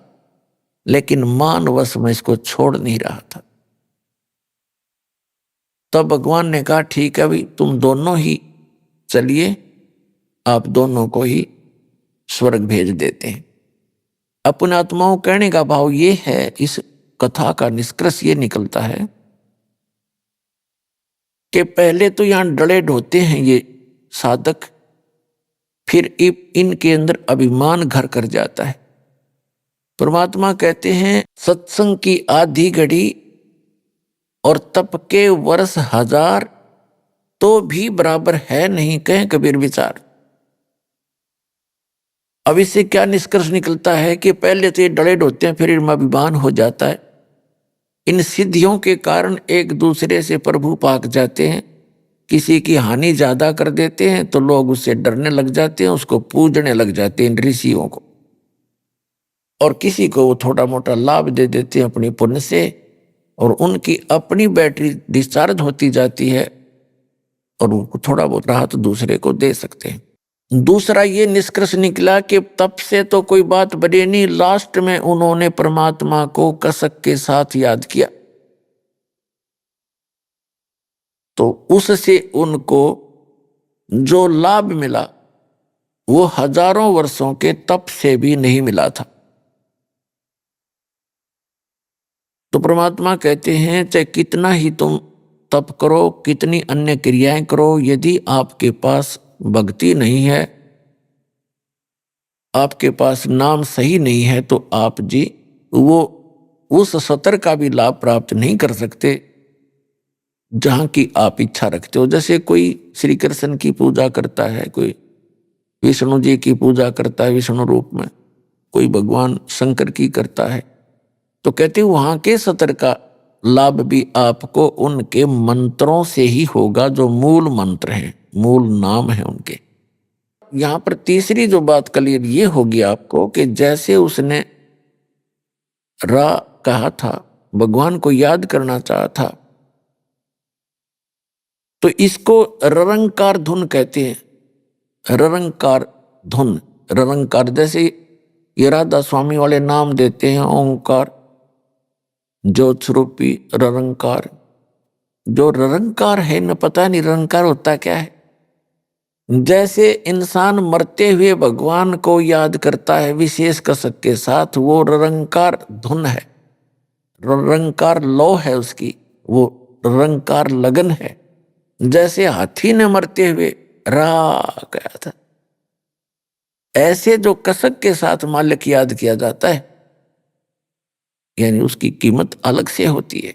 लेकिन मानवश मैं इसको छोड़ नहीं रहा था। तब भगवान ने कहा ठीक है भाई, तुम दोनों ही चलिए, आप दोनों को ही स्वर्ग भेज देते हैं। अपने आत्माओं कहने का भाव ये है, इस कथा का निष्कर्ष ये निकलता है कि पहले तो यहां डले ढोते हैं ये साधक, फिर इनके अंदर अभिमान घर कर जाता है। परमात्मा कहते हैं सत्संग की आधी घड़ी और तप के वर्ष 1000 तो भी बराबर है नहीं, कहें कबीर विचार। अब इससे क्या निष्कर्ष निकलता है कि पहले तो ये डले ढोते हैं, फिर इनमें अभिमान हो जाता है। इन सिद्धियों के कारण एक दूसरे से प्रभु पाक जाते हैं, किसी की हानि ज्यादा कर देते हैं तो लोग उससे डरने लग जाते हैं, उसको पूजने लग जाते हैं इन ऋषियों को, और किसी को वो थोड़ा मोटा लाभ दे देते हैं अपनी पुण्य से, और उनकी अपनी बैटरी डिस्चार्ज होती जाती है और उनको थोड़ा बहुत राहत दूसरे को दे सकते हैं। दूसरा ये निष्कर्ष निकला कि तब से तो कोई बात बने नहीं, लास्ट में उन्होंने परमात्मा को कसक के साथ याद किया, तो उससे उनको जो लाभ मिला वो हजारों वर्षों के तप से भी नहीं मिला था। तो परमात्मा कहते हैं चाहे कितना ही तुम तप करो, कितनी अन्य क्रियाएं करो, यदि आपके पास भक्ति नहीं है, आपके पास नाम सही नहीं है, तो आप जी वो उस सतर का भी लाभ प्राप्त नहीं कर सकते जहां की आप इच्छा रखते हो। जैसे कोई श्री कृष्ण की पूजा करता है, कोई विष्णु जी की पूजा करता है विष्णु रूप में, कोई भगवान शंकर की करता है, तो कहते वहां के सतर का लाभ भी आपको उनके मंत्रों से ही होगा, जो मूल मंत्र हैं, मूल नाम है उनके। यहां पर तीसरी जो बात क्लियर ये होगी आपको कि जैसे उसने रा कहा था, भगवान को याद करना चाहा था, तो इसको ररंकार धुन कहते हैं। ररंकार धुन, ररंकार जैसे ये राधा स्वामी वाले नाम देते हैं, ओंकार, ज्योत स्वरूपी ररंकार। जो ररंकार है न, पता नहीं ररंकार होता क्या है। जैसे इंसान मरते हुए भगवान को याद करता है विशेष कसक के साथ, वो ररंकार धुन है, ररंकार लौ है उसकी, वो ररंकार लगन है। जैसे हाथी ने मरते हुए रा गया था, ऐसे जो कसक के साथ मालिक याद किया जाता है, यानी उसकी कीमत अलग से होती है।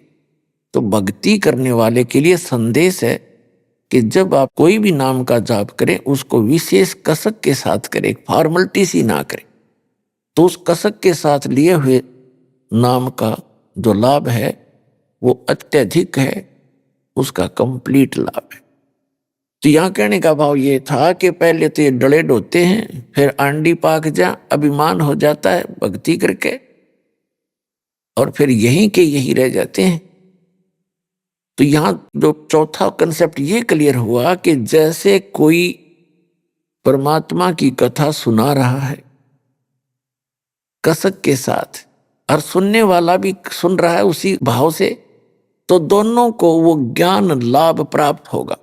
तो भक्ति करने वाले के लिए संदेश है कि जब आप कोई भी नाम का जाप करें, उसको विशेष कसक के साथ करें, फॉर्मेलिटी सी ना करें। तो उस कसक के साथ लिए हुए नाम का जो लाभ है वो अत्यधिक है, उसका कंप्लीट लाभ है। तो यहां कहने का भाव ये था कि पहले तो ये डले ढोते हैं, फिर आंडी पाक जा, अभिमान हो जाता है भक्ति करके, और फिर यहीं के यहीं रह जाते हैं। तो यहां जो चौथा कंसेप्ट ये क्लियर हुआ कि जैसे कोई परमात्मा की कथा सुना रहा है कसक के साथ, और सुनने वाला भी सुन रहा है उसी भाव से, तो दोनों को वो ज्ञान लाभ प्राप्त होगा।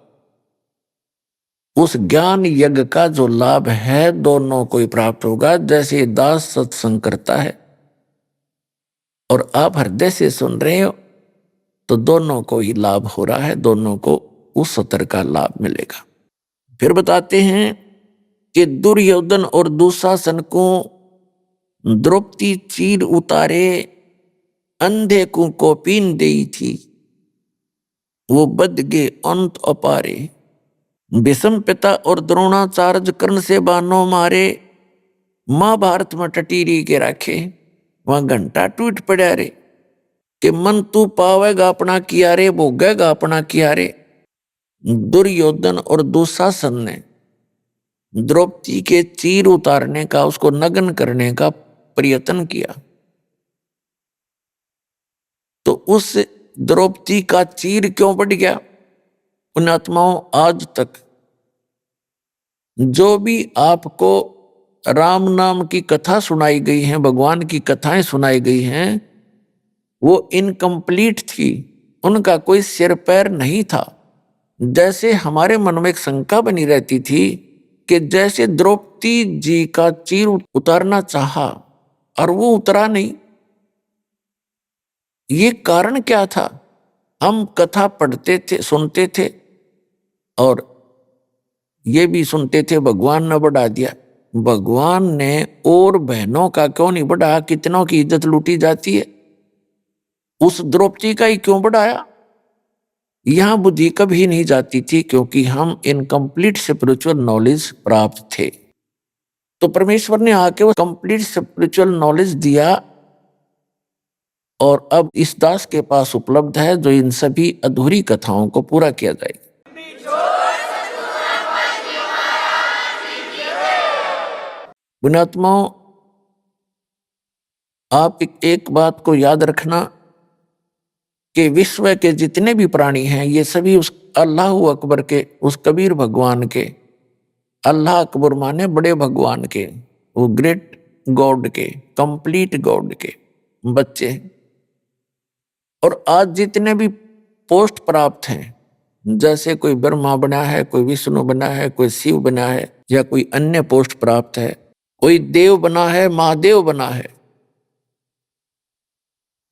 उस ज्ञान यज्ञ का जो लाभ है दोनों को ही प्राप्त होगा। जैसे दास सत्संग करता है और आप हृदय से सुन रहे हो, तो दोनों को ही लाभ हो रहा है, दोनों को उस सत्र का लाभ मिलेगा। फिर बताते हैं कि दुर्योधन और दुशासन को द्रौपदी चीर उतारे, अंधे को कोपीन देई थी, वो बद गे अंत अपारे। भीष्म पिता और द्रोणाचार्य कर्ण से बानों मारे, महाभारत में टटीरी के रखे, वहां घंटा टूट पड़ा रे कि मन तू पावेगा अपना किया रे, भोगेगा अपना किया रे। दुर्योधन और दुशासन ने द्रौपदी के चीर उतारने का, उसको नग्न करने का प्रयत्न किया, तो उस द्रौपदी का चीर क्यों बढ़ गया? पुण्यात्माओं, आज तक जो भी आपको राम नाम की कथा सुनाई गई है, भगवान की कथाएं सुनाई गई हैं, वो इनकम्प्लीट थी, उनका कोई सिर पैर नहीं था। जैसे हमारे मन में एक शंका बनी रहती थी कि जैसे द्रौपदी जी का चीर उतारना चाहा और वो उतरा नहीं, ये कारण क्या था? हम कथा पढ़ते थे, सुनते थे, और ये भी सुनते थे भगवान ने बढ़ा दिया। भगवान ने और बहनों का क्यों नहीं बढ़ाया? कितनों की इज्जत लूटी जाती है, उस द्रौपदी का ही क्यों बढ़ाया? यहां बुद्धि कभी नहीं जाती थी, क्योंकि हम इनकम्प्लीट स्पिरिचुअल नॉलेज प्राप्त थे। तो परमेश्वर ने आके वो कंप्लीट स्पिरिचुअल नॉलेज दिया, और अब इस दास के पास उपलब्ध है जो इन सभी अधूरी कथाओं को पूरा किया जाएगा। पुण्यात्माओं, आप एक बात को याद रखना कि विश्व के जितने भी प्राणी हैं, ये सभी उस अल्लाह अकबर के, उस कबीर भगवान के, अल्लाह अकबर माने बड़े भगवान के, वो ग्रेट गॉड के, कंप्लीट गॉड के बच्चे हैं। और आज जितने भी पोस्ट प्राप्त हैं, जैसे कोई ब्रह्मा बना है, कोई विष्णु बना है, कोई शिव बना है, या कोई अन्य पोस्ट प्राप्त है, कोई देव बना है, महादेव बना है,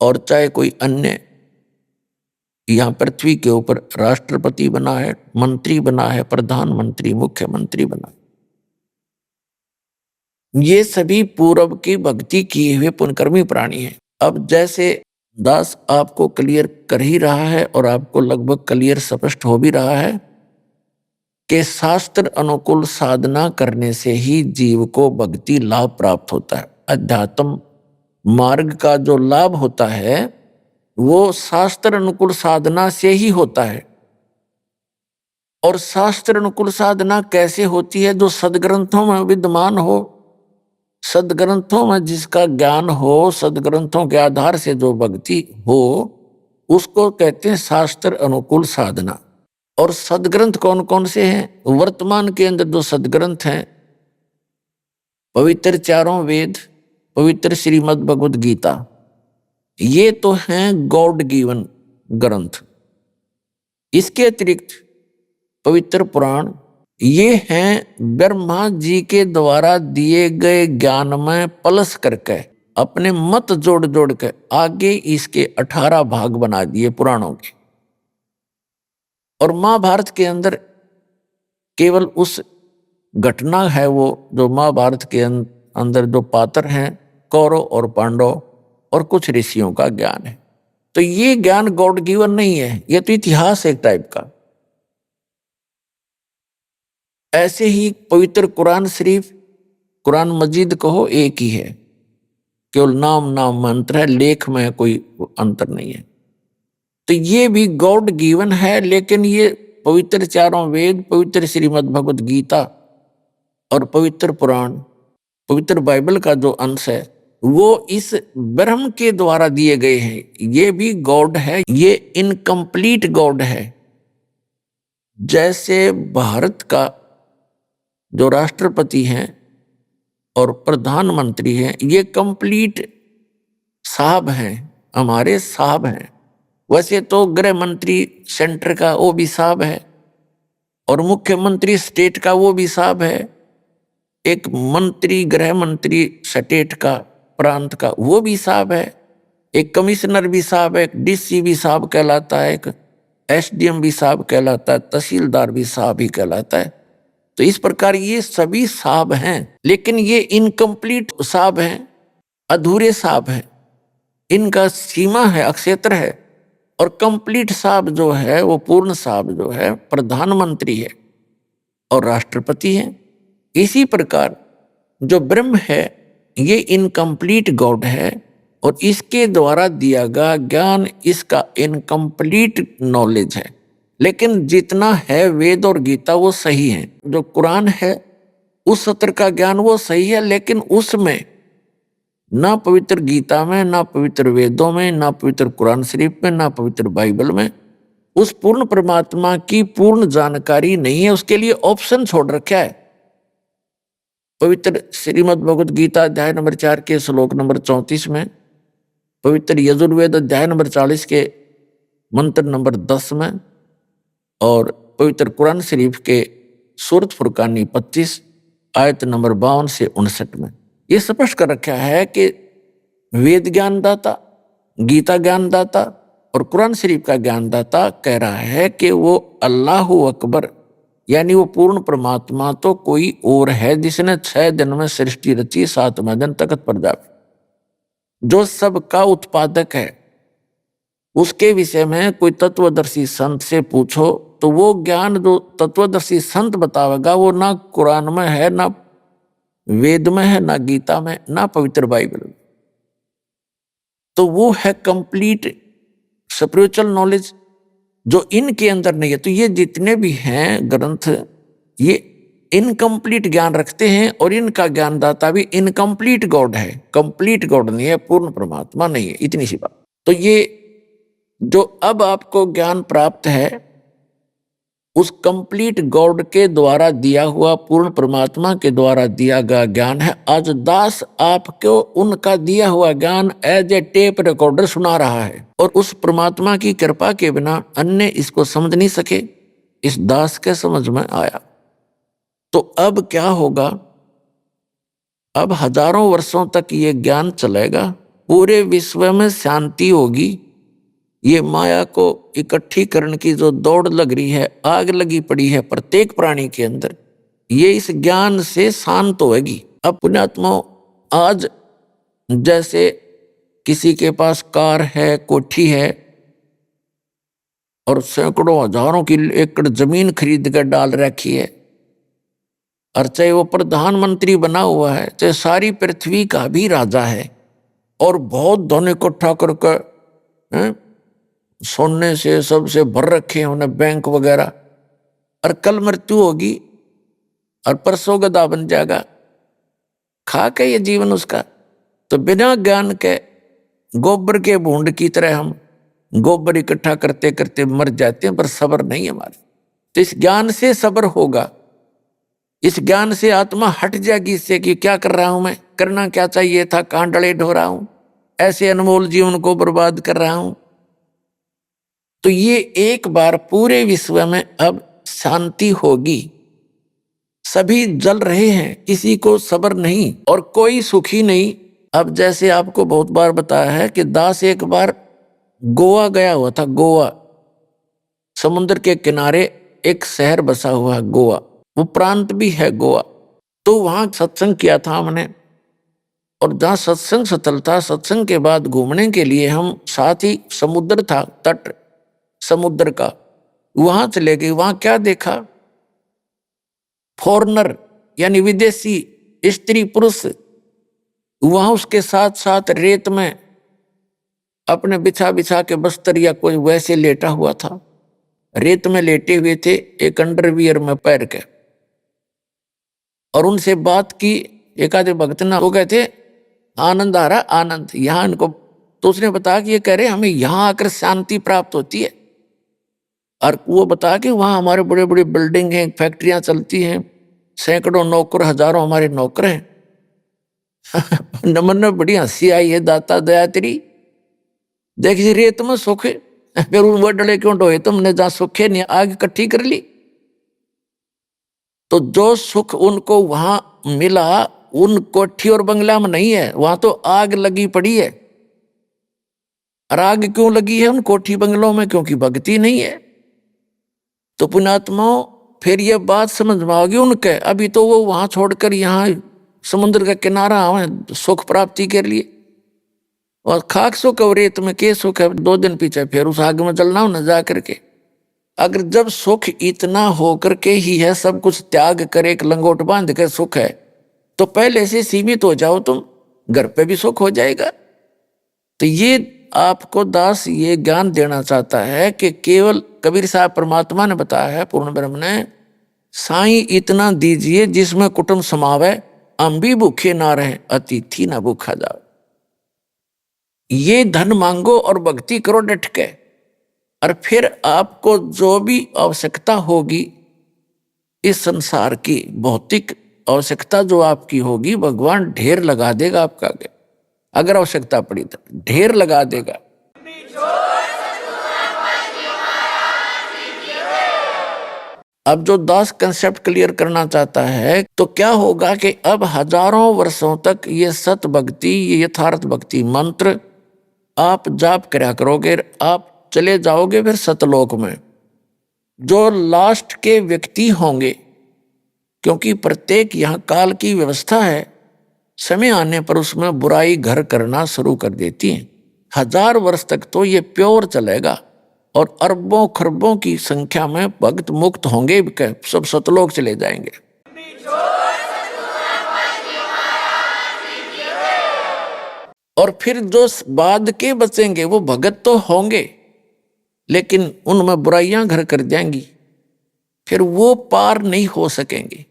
और चाहे कोई अन्य यहां पृथ्वी के ऊपर राष्ट्रपति बना है, मंत्री बना है, प्रधानमंत्री, मुख्यमंत्री बना है, ये सभी पूर्व की भक्ति किए हुए पुण्यकर्मी प्राणी हैं। अब जैसे दास आपको क्लियर कर ही रहा है, और आपको लगभग क्लियर स्पष्ट हो भी रहा है कि शास्त्र अनुकूल साधना करने से ही जीव को भक्ति लाभ प्राप्त होता है। अध्यात्म मार्ग का जो लाभ होता है वो शास्त्र अनुकूल साधना से ही होता है। और शास्त्र अनुकूल साधना कैसे होती है? जो सदग्रंथों में विद्यमान हो, सदग्रंथों में जिसका ज्ञान हो, सदग्रंथों के आधार से जो भक्ति हो, उसको कहते हैं शास्त्र अनुकूल साधना। और सदग्रंथ कौन कौन से हैं? वर्तमान के अंदर जो सदग्रंथ हैं, पवित्र चारों वेद, पवित्र श्रीमद् भगवद गीता, ये तो हैं गॉड गिवन ग्रंथ। इसके अतिरिक्त पवित्र पुराण, ये हैं ब्रह्मा जी के द्वारा दिए गए ज्ञान में प्लस करके अपने मत जोड़ जोड़ के आगे इसके 18 भाग बना दिए पुराणों के। और महाभारत के अंदर केवल उस घटना है, वो जो महाभारत के अंदर जो पात्र हैं कौरव और पांडव और कुछ ऋषियों का ज्ञान है। तो ये ज्ञान गॉड गिवन नहीं है, ये तो इतिहास एक टाइप का। ऐसे ही पवित्र कुरान शरीफ, कुरान मजीद कहो, एक ही है, केवल नाम नाम मंत्र है, लेख में कोई अंतर नहीं है। तो ये भी गॉड गिवन है, लेकिन ये पवित्र चारों वेद, पवित्र श्रीमद् भगवद गीता और पवित्र पुराण, पवित्र बाइबल का जो अंश है, वो इस ब्रह्म के द्वारा दिए गए हैं। ये भी गॉड है, ये इनकम्प्लीट गॉड है। जैसे भारत का जो राष्ट्रपति हैं और प्रधानमंत्री हैं, ये कंप्लीट साहब हैं, हमारे साहब हैं। वैसे तो गृह मंत्री सेंटर का वो भी साहब है, और मुख्यमंत्री स्टेट का वो भी साहब है, एक मंत्री गृह मंत्री स्टेट का, प्रांत का, वो भी साहब है, एक कमिश्नर भी साहब है, एक डीसी भी साहब कहलाता है, एक एसडीएम भी साहब कहलाता है, तहसीलदार भी साहब ही कहलाता है। तो इस प्रकार ये सभी साहब हैं, लेकिन ये इनकम्प्लीट साहब हैं, अधूरे साहब हैं। इनका सीमा है, अक्षेत्र है। और कंप्लीट साहब जो है, वो पूर्ण साहब जो है, प्रधानमंत्री है और राष्ट्रपति है। इसी प्रकार जो ब्रह्म है, ये इनकम्प्लीट गॉड है, और इसके द्वारा दिया गया ज्ञान इसका इनकम्प्लीट नॉलेज है। लेकिन जितना है वेद और गीता वो सही है। जो कुरान है उस सत्र का ज्ञान वो सही है, लेकिन उसमें ना पवित्र गीता में, ना पवित्र वेदों में, ना पवित्र कुरान शरीफ में, ना पवित्र बाइबल में उस पूर्ण परमात्मा की पूर्ण जानकारी नहीं है। उसके लिए ऑप्शन छोड़ रखा है। पवित्र श्रीमद् भगवद गीता अध्याय नंबर 4 के श्लोक नंबर 34 में, पवित्र यजुर्वेद अध्याय नंबर 40 के मंत्र नंबर 10 में, और पवित्र कुरान शरीफ के सूरत फुरकानी 25 आयत नंबर 52 से 59 में ये स्पष्ट कर रखा है कि वेद ज्ञानदाता, गीता ज्ञानदाता और कुरान शरीफ का ज्ञानदाता कह रहा है कि वो अल्लाह अकबर, यानी वो पूर्ण परमात्मा तो कोई और है, जिसने 6 दिन में सृष्टि रची, 7वें दिन तख्त पर जावे, जो सबका उत्पादक है। उसके विषय में कोई तत्वदर्शी संत से पूछो तो वो ज्ञान जो तत्वदर्शी संत बतावेगा वो ना कुरान में है, ना वेद में है, ना गीता में, ना पवित्र बाइबल में। तो वो है कंप्लीट स्पिरिचुअल नॉलेज जो इनके अंदर नहीं है। तो ये जितने भी हैं ग्रंथ, ये इनकम्प्लीट ज्ञान रखते हैं, और इनका ज्ञानदाता भी इनकम्प्लीट गॉड है, कंप्लीट गॉड नहीं है, पूर्ण परमात्मा नहीं है। इतनी सी बात। तो ये जो अब आपको ज्ञान प्राप्त है उस कंप्लीट गॉड के द्वारा दिया हुआ, पूर्ण परमात्मा के द्वारा दिया गया ज्ञान है। आज दास आपको उनका दिया हुआ ज्ञान एज ए टेप रिकॉर्डर सुना रहा है, और उस परमात्मा की कृपा के बिना अन्य इसको समझ नहीं सके। इस दास के समझ में आया। तो अब क्या होगा? अब हजारों वर्षों तक ये ज्ञान चलेगा, पूरे विश्व में शांति होगी। ये माया को इकट्ठी करने की जो दौड़ लग रही है, आग लगी पड़ी है प्रत्येक प्राणी के अंदर, ये इस ज्ञान से शांत होगी। अब पुण्यात्मा, आज जैसे किसी के पास कार है, कोठी है, और सैकड़ों हजारों की एकड़ जमीन खरीद कर डाल रखी है, और चाहे वो प्रधानमंत्री बना हुआ है, चाहे सारी पृथ्वी का भी राजा है, और बहुत धन इकट्ठा करके सोने से सबसे भर रखे हैं उन्हें बैंक वगैरह, और कल मृत्यु होगी और परसों गधा बन जाएगा। खा के ये जीवन उसका। तो बिना ज्ञान के गोबर के भूंड की तरह हम गोबर इकट्ठा करते करते मर जाते हैं, पर सब्र नहीं है हमारे। तो इस ज्ञान से सब्र होगा, इस ज्ञान से आत्मा हट जाएगी इससे कि क्या कर रहा हूं मैं, करना क्या चाहिए था, कहां डले ढो रहा हूं, ऐसे अनमोल जीवन को बर्बाद कर रहा हूं। तो ये एक बार पूरे विश्व में अब शांति होगी। सभी जल रहे हैं, किसी को सब्र नहीं और कोई सुखी नहीं। अब जैसे आपको बहुत बार बताया है कि दास एक बार गोवा गया हुआ था। गोवा समुद्र के किनारे एक शहर बसा हुआ है, गोवा, वो प्रांत भी है गोवा। तो वहां सत्संग किया था हमने, और जहां सत्संग स्थल था, सत्संग के बाद घूमने के लिए हम, साथ ही समुद्र था, तट समुद्र का, वहां चले गए। वहां क्या देखा, फॉरेनर यानी विदेशी स्त्री पुरुष वहां उसके साथ साथ रेत में अपने बिछा बिछा के बस्तर या कोई वैसे लेटा हुआ था, रेत में लेटे हुए थे एक अंडरवियर में पैर के। और उनसे बात की, एक आधे भक्त ना, वो कहते आनंद आ रहा, आनंद यहाँ इनको। तो उसने बताया कि ये कह रहे हमें यहाँ आकर शांति प्राप्त होती है। और वो बता कि वहाँ हमारे बड़े बड़े बिल्डिंग हैं, फैक्ट्रियां चलती हैं, सैकड़ों नौकर, हजारों हमारे नौकर हैं। नमन में बड़ी हंसी आई है, दाता दया तेरी, देख जी रेत में सुख है, फिर वो डले क्यों ढोए तुमने, जहां सुख है नहीं आग इकट्ठी कर ली। तो जो सुख उनको वहां मिला, उन कोठी और बंगला में नहीं है, वहां तो आग लगी पड़ी है। और आग क्यों लगी है उन कोठी बंगलों में, क्योंकि भक्ति नहीं है। तो पुण्यात्माओं फिर ये बात समझ में आ गई उनके। अभी तो वो वहां छोड़कर यहाँ समुद्र का किनारा आवे सुख प्राप्ति के लिए, और खाक सुख और रेत में के सुख है। 2 दिन पीछे फिर उस आग में जलना हो न जा करके। अगर जब सुख इतना होकर के ही है, सब कुछ त्याग कर एक लंगोट बांध के सुख है, तो पहले से सीमित हो जाओ तुम, घर पे भी सुख हो जाएगा। तो ये आपको दास ये ज्ञान देना चाहता है कि केवल कबीर साहब परमात्मा ने बताया है, पूर्ण ब्रह्म ने, साईं इतना दीजिए जिसमें कुटुंब समावे, हम भी भूखे ना रहे, अतिथि ना भूखा जाओ। ये धन मांगो और भक्ति करो डट के, और फिर आपको जो भी आवश्यकता होगी इस संसार की भौतिक आवश्यकता जो आपकी होगी, भगवान ढेर लगा देगा आपका आगे। अगर आवश्यकता पड़ी तो ढेर लगा देगा। अब जो दास कंसेप्ट क्लियर करना चाहता है, तो क्या होगा कि अब हजारों वर्षों तक ये सत भक्ति, ये यथार्थ भक्ति मंत्र आप जाप करा करोगे, आप चले जाओगे फिर सतलोक में। जो लास्ट के व्यक्ति होंगे, क्योंकि प्रत्येक यहाँ काल की व्यवस्था है, समय आने पर उसमें बुराई घर करना शुरू कर देती है। 1000 वर्ष तक तो ये प्योर चलेगा, और अरबों खरबों की संख्या में भक्त मुक्त होंगे, सब सतलोक चले जाएंगे। और फिर जो बाद के बचेंगे वो भगत तो होंगे, लेकिन उनमें बुराइयां घर कर जाएंगी, फिर वो पार नहीं हो सकेंगे।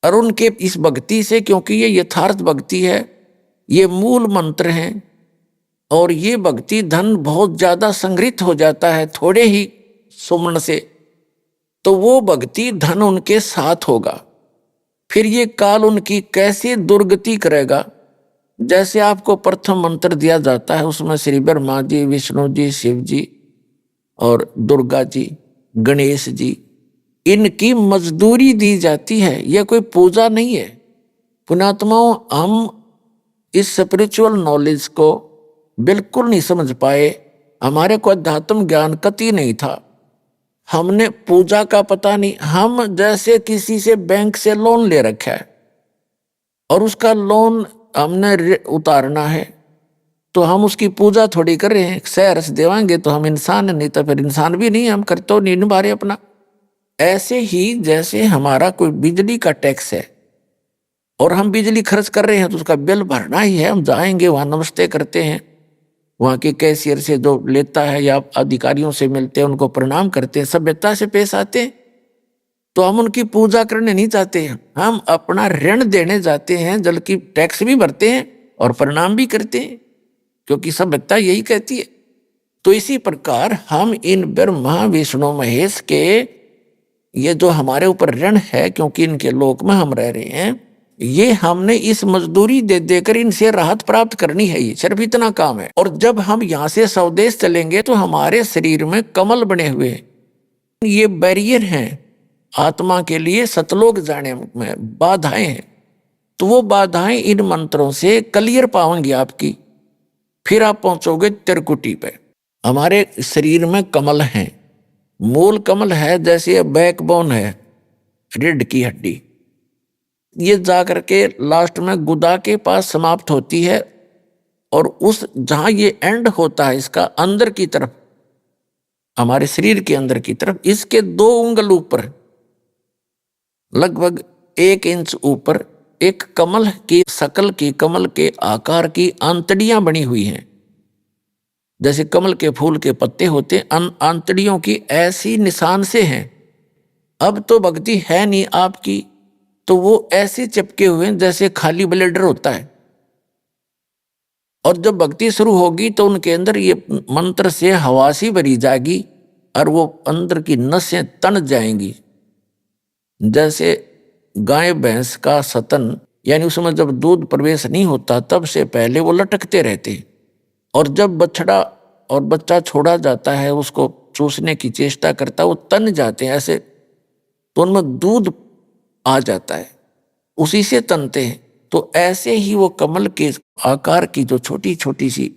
और उनके इस भक्ति से, क्योंकि ये यथार्थ भक्ति है, ये मूल मंत्र हैं, और ये भक्ति धन बहुत ज्यादा संग्रहित हो जाता है थोड़े ही सुमन से, तो वो भक्ति धन उनके साथ होगा। फिर ये काल उनकी कैसे दुर्गति करेगा। जैसे आपको प्रथम मंत्र दिया जाता है, उसमें श्री ब्रह्मा जी, विष्णु जी, शिव जी और दुर्गा जी, गणेश जी, इनकी मजदूरी दी जाती है। यह कोई पूजा नहीं है। पुण्यात्माओं, हम इस स्पिरिचुअल नॉलेज को बिल्कुल नहीं समझ पाए, हमारे को अध्यात्म ज्ञान कति नहीं था, हमने पूजा का पता नहीं। हम जैसे किसी से बैंक से लोन ले रखा है और उसका लोन हमने उतारना है, तो हम उसकी पूजा थोड़ी कर रहे हैं। शहर से देवांगे तो हम इंसान नहीं, तो फिर इंसान भी नहीं, हम करते तो नहीं निभा रहे अपना। ऐसे ही जैसे हमारा कोई बिजली का टैक्स है और हम बिजली खर्च कर रहे हैं, तो उसका बिल भरना ही है। हम जाएंगे वहां नमस्ते करते हैं, वहाँ के कैशियर से जो लेता है या अधिकारियों से मिलते हैं, उनको प्रणाम करते हैं, सभ्यता से पेश आते हैं। तो हम उनकी पूजा करने नहीं चाहते हैं, हम अपना ऋण देने जाते हैं, बल्कि टैक्स भी भरते हैं और प्रणाम भी करते हैं, क्योंकि सभ्यता यही कहती है। तो इसी प्रकार हम इन ब्रह्मा विष्णु महेश के ये जो हमारे ऊपर ऋण है, क्योंकि इनके लोक में हम रह रहे हैं, ये हमने इस मजदूरी दे देकर इनसे राहत प्राप्त करनी है, ये सिर्फ इतना काम है। और जब हम यहाँ से स्वदेश चलेंगे तो हमारे शरीर में कमल बने हुए हैं, ये बैरियर हैं आत्मा के लिए सतलोक जाने में, बाधाएं हैं। तो वो बाधाएं इन मंत्रों से क्लियर पाओगे आपकी, फिर आप पहुंचोगे त्रिकुटी पे। हमारे शरीर में कमल हैं, मूल कमल है, जैसे बैकबोन है रीढ़ की हड्डी, ये जाकर के लास्ट में गुदा के पास समाप्त होती है, और उस जहां ये एंड होता है इसका अंदर की तरफ, हमारे शरीर के अंदर की तरफ, इसके 2 उंगल ऊपर लगभग 1 इंच ऊपर एक कमल की शकल की, कमल के आकार की आंतड़ियां बनी हुई हैं, जैसे कमल के फूल के पत्ते होते, आंतड़ियों की ऐसी निशान से हैं। अब तो भक्ति है नहीं आपकी, तो वो ऐसे चिपके हुए हैं जैसे खाली ब्लेडर होता है। और जब भक्ति शुरू होगी तो उनके अंदर ये मंत्र से हवासी भरी जाएगी और वो अंदर की नसें तन जाएंगी, जैसे गाय भैंस का सतन, यानी उसमें जब दूध प्रवेश नहीं होता तब से पहले वो लटकते रहते, और जब बछड़ा और बच्चा छोड़ा जाता है उसको चूसने की चेष्टा करता है, वो तन जाते हैं ऐसे, तो उनमें दूध आ जाता है, उसी से तनते हैं। तो ऐसे ही वो कमल के आकार की जो छोटी छोटी सी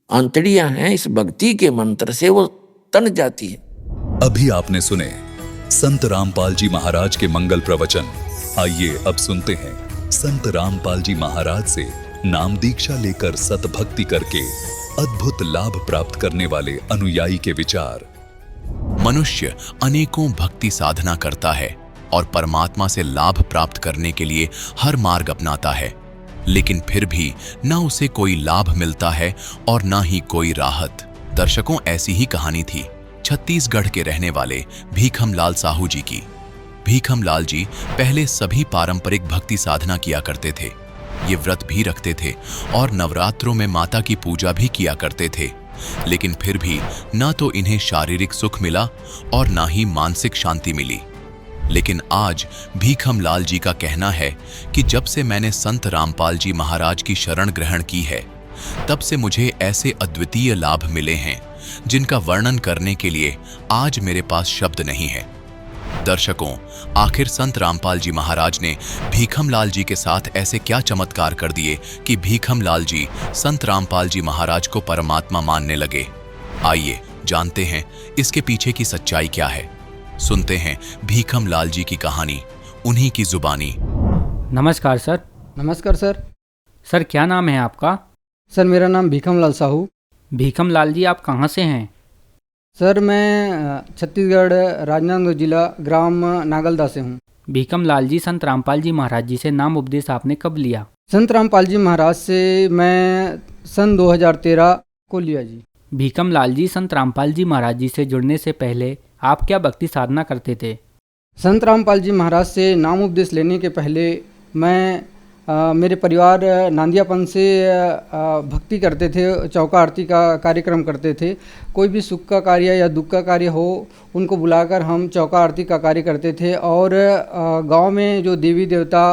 आंतड़ियां हैं, इस भक्ति के मंत्र से वो तन जाती है। अभी आपने सुने संत रामपाल जी महाराज के मंगल प्रवचन। आइए अब सुनते हैं संत रामपाल जी महाराज से नाम दीक्षा लेकर सतभक्ति करके अद्भुत लाभ प्राप्त करने वाले अनुयायी के विचार। मनुष्य अनेकों भक्ति साधना करता है और परमात्मा से लाभ प्राप्त करने के लिए हर मार्ग अपनाता है, लेकिन फिर भी न उसे कोई लाभ मिलता है और न ही कोई राहत। दर्शकों, ऐसी ही कहानी थी छत्तीसगढ़ के रहने वाले भीखम लाल साहू जी की। भीखम लाल जी पहले सभी पारंपरिक भक्ति साधना किया करते थे। ये व्रत भी रखते थे और नवरात्रों में माता की पूजा भी किया करते थे, लेकिन फिर भी न तो इन्हें शारीरिक सुख मिला और न ही मानसिक शांति मिली। लेकिन आज भीखम लाल जी का कहना है कि जब से मैंने संत रामपाल जी महाराज की शरण ग्रहण की है, तब से मुझे ऐसे अद्वितीय लाभ मिले हैं जिनका वर्णन करने के लिए आज मेरे पास शब्द नहीं है। दर्शकों, आखिर संत रामपाल जी महाराज ने भीखम लाल जी के साथ ऐसे क्या चमत्कार कर दिए कि भीखम लाल जी संत रामपाल जी महाराज को परमात्मा मानने लगे? आइए जानते हैं इसके पीछे की सच्चाई क्या है। सुनते हैं भीखम लाल जी की कहानी, उन्हीं की जुबानी। नमस्कार सर। नमस्कार सर। सर क्या नाम है आपका? सर मेरा नाम भीखम लाल साहू। भीखम लाल जी, आप कहाँ से हैं? सर मैं छत्तीसगढ़ राजनांदगांव जिला ग्राम नागलदा से हूँ। भीखम लाल जी, संत रामपाल जी महाराज जी से नाम उपदेश आपने कब लिया? संत रामपाल जी महाराज से मैं सन 2013 को लिया जी। भीखम लाल जी, संत रामपाल जी महाराज जी से जुड़ने से पहले आप क्या भक्ति साधना करते थे? संत रामपाल जी महाराज से नाम उपदेश लेने के पहले मैं मेरे परिवार नांदियापन से भक्ति करते थे, चौका आरती का कार्यक्रम करते थे। कोई भी सुख का कार्य या दुख का कार्य हो, उनको बुलाकर हम चौका आरती का कार्य करते थे। और गांव में जो देवी देवता,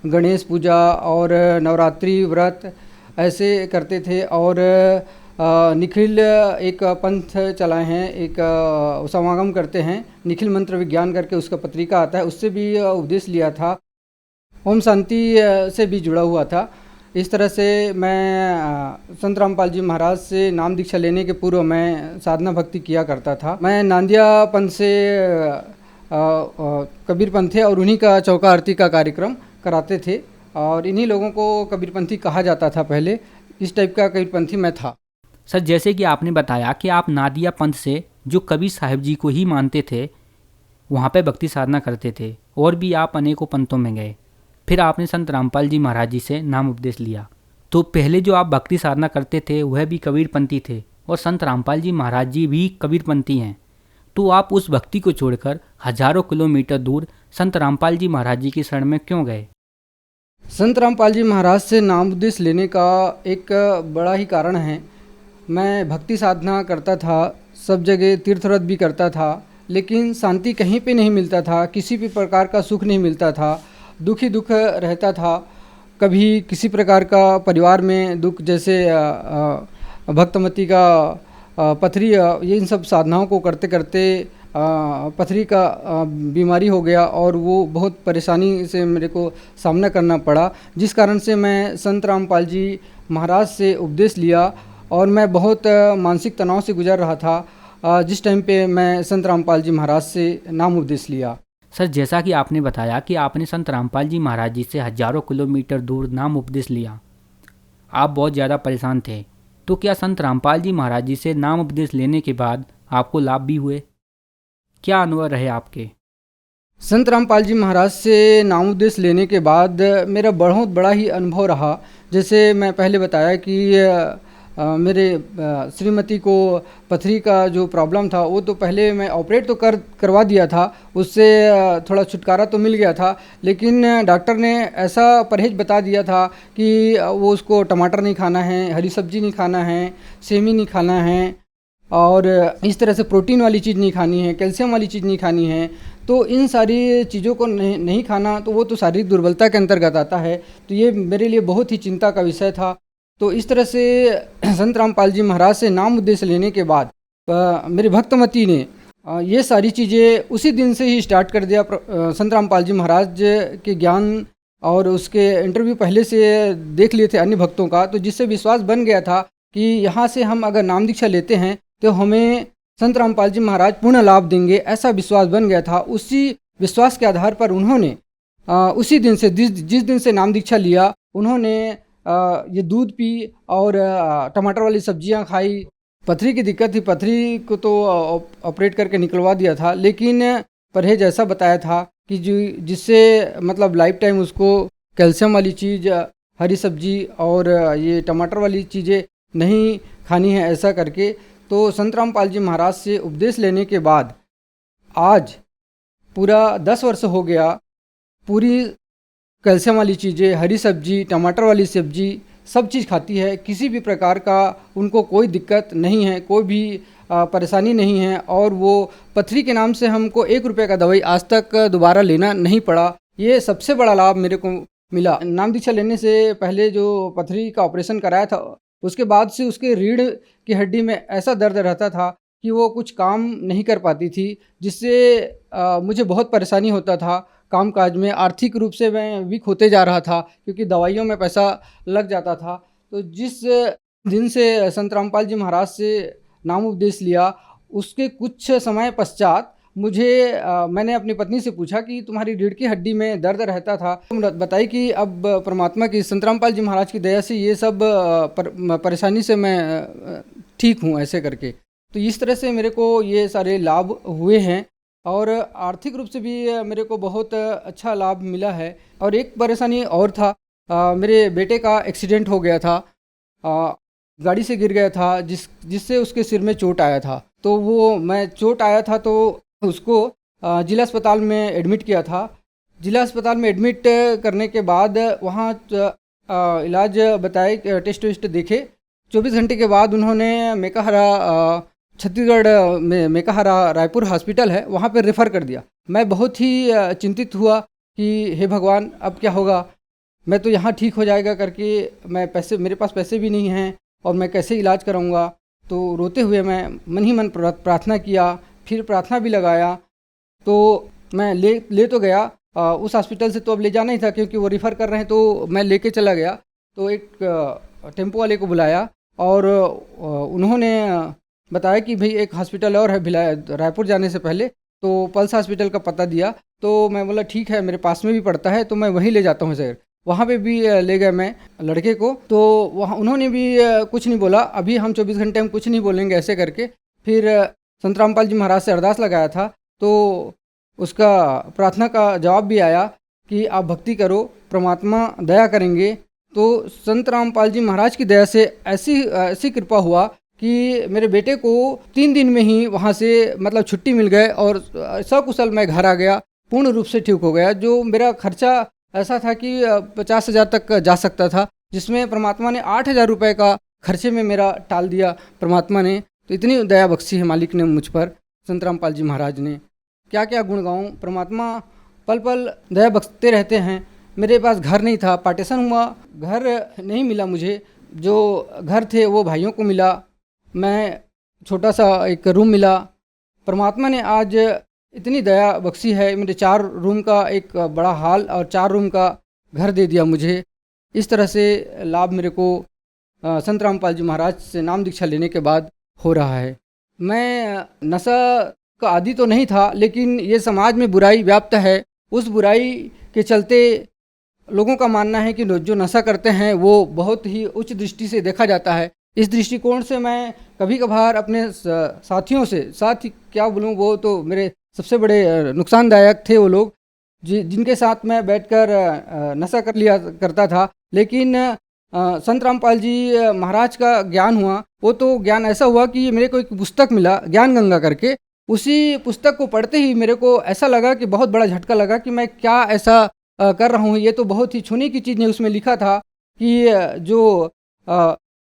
गणेश पूजा और नवरात्रि व्रत ऐसे करते थे। और निखिल एक पंथ चलाए हैं, एक समागम करते हैं, निखिल मंत्र विज्ञान करके उसका पत्रिका आता है, उससे भी उपदेश लिया था। ओम शांति से भी जुड़ा हुआ था। इस तरह से मैं संत रामपाल जी महाराज से नाम दीक्षा लेने के पूर्व मैं साधना भक्ति किया करता था। मैं नांदियापन से कबीरपंथी और उन्हीं का चौका आरती का कार्यक्रम कराते थे, और इन्हीं लोगों को कबीरपंथी कहा जाता था पहले। इस टाइप का कबीरपंथी मैं था। सर, जैसे कि आपने बताया कि आप नादिया पंथ से, जो कबीर साहिब जी को ही मानते थे, वहाँ पे भक्ति साधना करते थे, और भी आप अनेकों पंथों में गए। फिर आपने संत रामपाल जी महाराज जी से नाम उपदेश लिया। तो पहले जो आप भक्ति साधना करते थे वह भी कबीरपंथी थे और संत रामपाल जी महाराज जी भी कबीरपंथी हैं, तो आप उस भक्ति को छोड़कर हजारों किलोमीटर दूर संत रामपाल जी महाराज जी की शरण में क्यों गए? संत रामपाल जी महाराज से नाम उपदेश लेने का एक बड़ा ही कारण है। मैं भक्ति साधना करता था, सब जगह तीर्थ व्रत भी करता था, लेकिन शांति कहीं पे नहीं मिलता था, किसी भी प्रकार का सुख नहीं मिलता था, दुख ही दुख रहता था। कभी किसी प्रकार का परिवार में दुख, जैसे भक्तमती का पथरी, ये इन सब साधनाओं को करते करते पथरी का बीमारी हो गया और वो बहुत परेशानी से मेरे को सामना करना पड़ा, जिस कारण से मैं संत रामपाल जी महाराज से उपदेश लिया और मैं बहुत मानसिक तनाव से गुजर रहा था जिस टाइम पे मैं संत रामपाल जी महाराज से नाम उपदेश लिया। सर, जैसा कि आपने बताया कि आपने संत रामपाल जी महाराज जी से हजारों किलोमीटर दूर नाम उपदेश लिया, आप बहुत ज़्यादा परेशान थे, तो क्या संत रामपाल जी महाराज जी से नाम उपदेश लेने के बाद आपको लाभ भी हुए? क्या अनुभव रहे आपके? संत रामपाल जी महाराज से नाम उपदेश लेने के बाद मेरा बहुत बड़ा ही अनुभव रहा। जैसे मैं पहले बताया कि मेरे श्रीमती को पथरी का जो प्रॉब्लम था वो तो पहले मैं ऑपरेट तो करवा दिया था, उससे थोड़ा छुटकारा तो मिल गया था, लेकिन डॉक्टर ने ऐसा परहेज बता दिया था कि वो उसको टमाटर नहीं खाना है, हरी सब्जी नहीं खाना है, सेमी नहीं खाना है और इस तरह से प्रोटीन वाली चीज़ नहीं खानी है, कैल्शियम वाली चीज़ नहीं खानी है। तो इन सारी चीज़ों को नहीं खाना तो वो तो शारीरिक दुर्बलता के अंतर्गत आता है। तो ये मेरे लिए बहुत ही चिंता का विषय था। तो इस तरह से संत रामपाल जी महाराज से नाम उपदेश लेने के बाद मेरी भक्तमती ने ये सारी चीज़ें उसी दिन से ही स्टार्ट कर दिया। संत रामपाल जी महाराज के ज्ञान और उसके इंटरव्यू पहले से देख लिए थे अन्य भक्तों का, तो जिससे विश्वास बन गया था कि यहाँ से हम अगर नाम दीक्षा लेते हैं तो हमें संत रामपाल जी महाराज पूर्ण लाभ देंगे, ऐसा विश्वास बन गया था। उसी विश्वास के आधार पर उन्होंने उसी दिन से जिस दिन से नाम दीक्षा लिया, उन्होंने ये दूध पी और टमाटर वाली सब्जियां खाई। पथरी की दिक्कत थी, पथरी को तो ऑपरेट करके निकलवा दिया था, लेकिन परहेज ऐसा बताया था कि जिससे मतलब लाइफ टाइम उसको कैल्शियम वाली चीज़, हरी सब्जी और ये टमाटर वाली चीज़ें नहीं खानी है, ऐसा करके। तो संत रामपाल जी महाराज से उपदेश लेने के बाद आज पूरा 10 वर्ष हो गया, पूरी कैल्शियम वाली चीज़ें, हरी सब्जी, टमाटर वाली सब्जी, सब चीज़ खाती है। किसी भी प्रकार का उनको कोई दिक्कत नहीं है, कोई भी परेशानी नहीं है और वो पथरी के नाम से हमको 1 रुपये का दवाई आज तक दोबारा लेना नहीं पड़ा। ये सबसे बड़ा लाभ मेरे को मिला। नाम दीक्षा लेने से पहले जो पथरी का ऑपरेशन कराया था, उसके बाद से उसके रीढ़ की हड्डी में ऐसा दर्द रहता था कि वो कुछ काम नहीं कर पाती थी, जिससे मुझे बहुत परेशानी होता था कामकाज में। आर्थिक रूप से मैं वीक होते जा रहा था क्योंकि दवाइयों में पैसा लग जाता था। तो जिस दिन से संत रामपाल जी महाराज से नाम उपदेश लिया, उसके कुछ समय पश्चात मुझे मैंने अपनी पत्नी से पूछा कि तुम्हारी रीढ़ की हड्डी में दर्द रहता था, तो बताई कि अब परमात्मा की, संत रामपाल जी महाराज की दया से ये सब परेशानी से मैं ठीक हूँ, ऐसे करके। तो इस तरह से मेरे को ये सारे लाभ हुए हैं और आर्थिक रूप से भी मेरे को बहुत अच्छा लाभ मिला है। और एक परेशानी और था, मेरे बेटे का एक्सीडेंट हो गया था, गाड़ी से गिर गया था, जिससे उसके सिर में चोट आया था। तो वो मैं चोट आया था तो उसको जिला अस्पताल में एडमिट किया था। जिला अस्पताल में एडमिट करने के बाद वहाँ इलाज बताए, टेस्ट वेस्ट देखे। 24 घंटे के बाद उन्होंने मेकाहारा, छत्तीसगढ़ में मेकाहारा रायपुर हॉस्पिटल है, वहाँ पर रेफ़र कर दिया। मैं बहुत ही चिंतित हुआ कि हे भगवान, अब क्या होगा, मैं तो यहाँ ठीक हो जाएगा करके, मेरे पास पैसे भी नहीं हैं और मैं कैसे इलाज कराऊंगा। तो रोते हुए मैं मन ही मन प्रार्थना किया, फिर प्रार्थना भी लगाया। तो मैं ले तो गया, उस हॉस्पिटल से तो अब ले जाना ही था क्योंकि वो रेफ़र कर रहे हैं, तो मैं लेके चला गया। तो एक टेम्पो वाले को बुलाया और उन्होंने बताया कि भाई एक हॉस्पिटल और है रायपुर जाने से पहले, तो पल्स हॉस्पिटल का पता दिया। तो मैं बोला ठीक है, मेरे पास में भी पड़ता है तो मैं वहीं ले जाता हूँ सर। वहाँ पे भी ले गए मैं लड़के को, तो वहाँ उन्होंने भी कुछ नहीं बोला, अभी हम 24 घंटे में कुछ नहीं बोलेंगे, ऐसे करके। फिर संत रामपाल जी महाराज से अरदास लगाया था, तो उसका प्रार्थना का जवाब भी आया कि आप भक्ति करो, परमात्मा दया करेंगे, तो संत रामपाल जी महाराज की दया से ऐसी कृपा हुआ कि मेरे बेटे को 3 दिन में ही वहाँ से मतलब छुट्टी मिल गए और सकुशल मैं घर आ गया, पूर्ण रूप से ठीक हो गया। जो मेरा खर्चा ऐसा था कि 50,000 तक जा सकता था, जिसमें परमात्मा ने 8,000 रुपये का खर्चे में मेरा टाल दिया परमात्मा ने। तो इतनी दया बख्शी है मालिक ने मुझ पर, संत रामपाल जी महाराज ने। क्या क्या गुण गाऊँ, परमात्मा पल पल दया बख्शते रहते हैं। मेरे पास घर नहीं था, पार्टीशन हुआ, घर नहीं मिला मुझे, जो घर थे वो भाइयों को मिला, मैं छोटा सा एक रूम मिला। परमात्मा ने आज इतनी दया बख्शी है, मेरे 4 रूम का एक बड़ा हॉल और 4 रूम का घर दे दिया मुझे। इस तरह से लाभ मेरे को संत रामपाल जी महाराज से नाम दीक्षा लेने के बाद हो रहा है। मैं नशा का आदी तो नहीं था, लेकिन ये समाज में बुराई व्याप्त है, उस बुराई के चलते लोगों का मानना है कि जो नशा करते हैं वो बहुत ही उच्च दृष्टि से देखा जाता है। इस दृष्टिकोण से मैं कभी कभार अपने साथियों से, साथ क्या बोलूँ, वो तो मेरे सबसे बड़े नुकसानदायक थे वो लोग जिनके साथ मैं बैठकर नशा कर लिया करता था। लेकिन संत रामपाल जी महाराज का ज्ञान हुआ, वो तो ज्ञान ऐसा हुआ कि मेरे को एक पुस्तक मिला ज्ञान गंगा करके। उसी पुस्तक को पढ़ते ही मेरे को ऐसा लगा कि बहुत बड़ा झटका लगा कि मैं क्या ऐसा कर रहा हूँ, ये तो बहुत ही छूने की चीज़ नहीं। उसमें लिखा था कि जो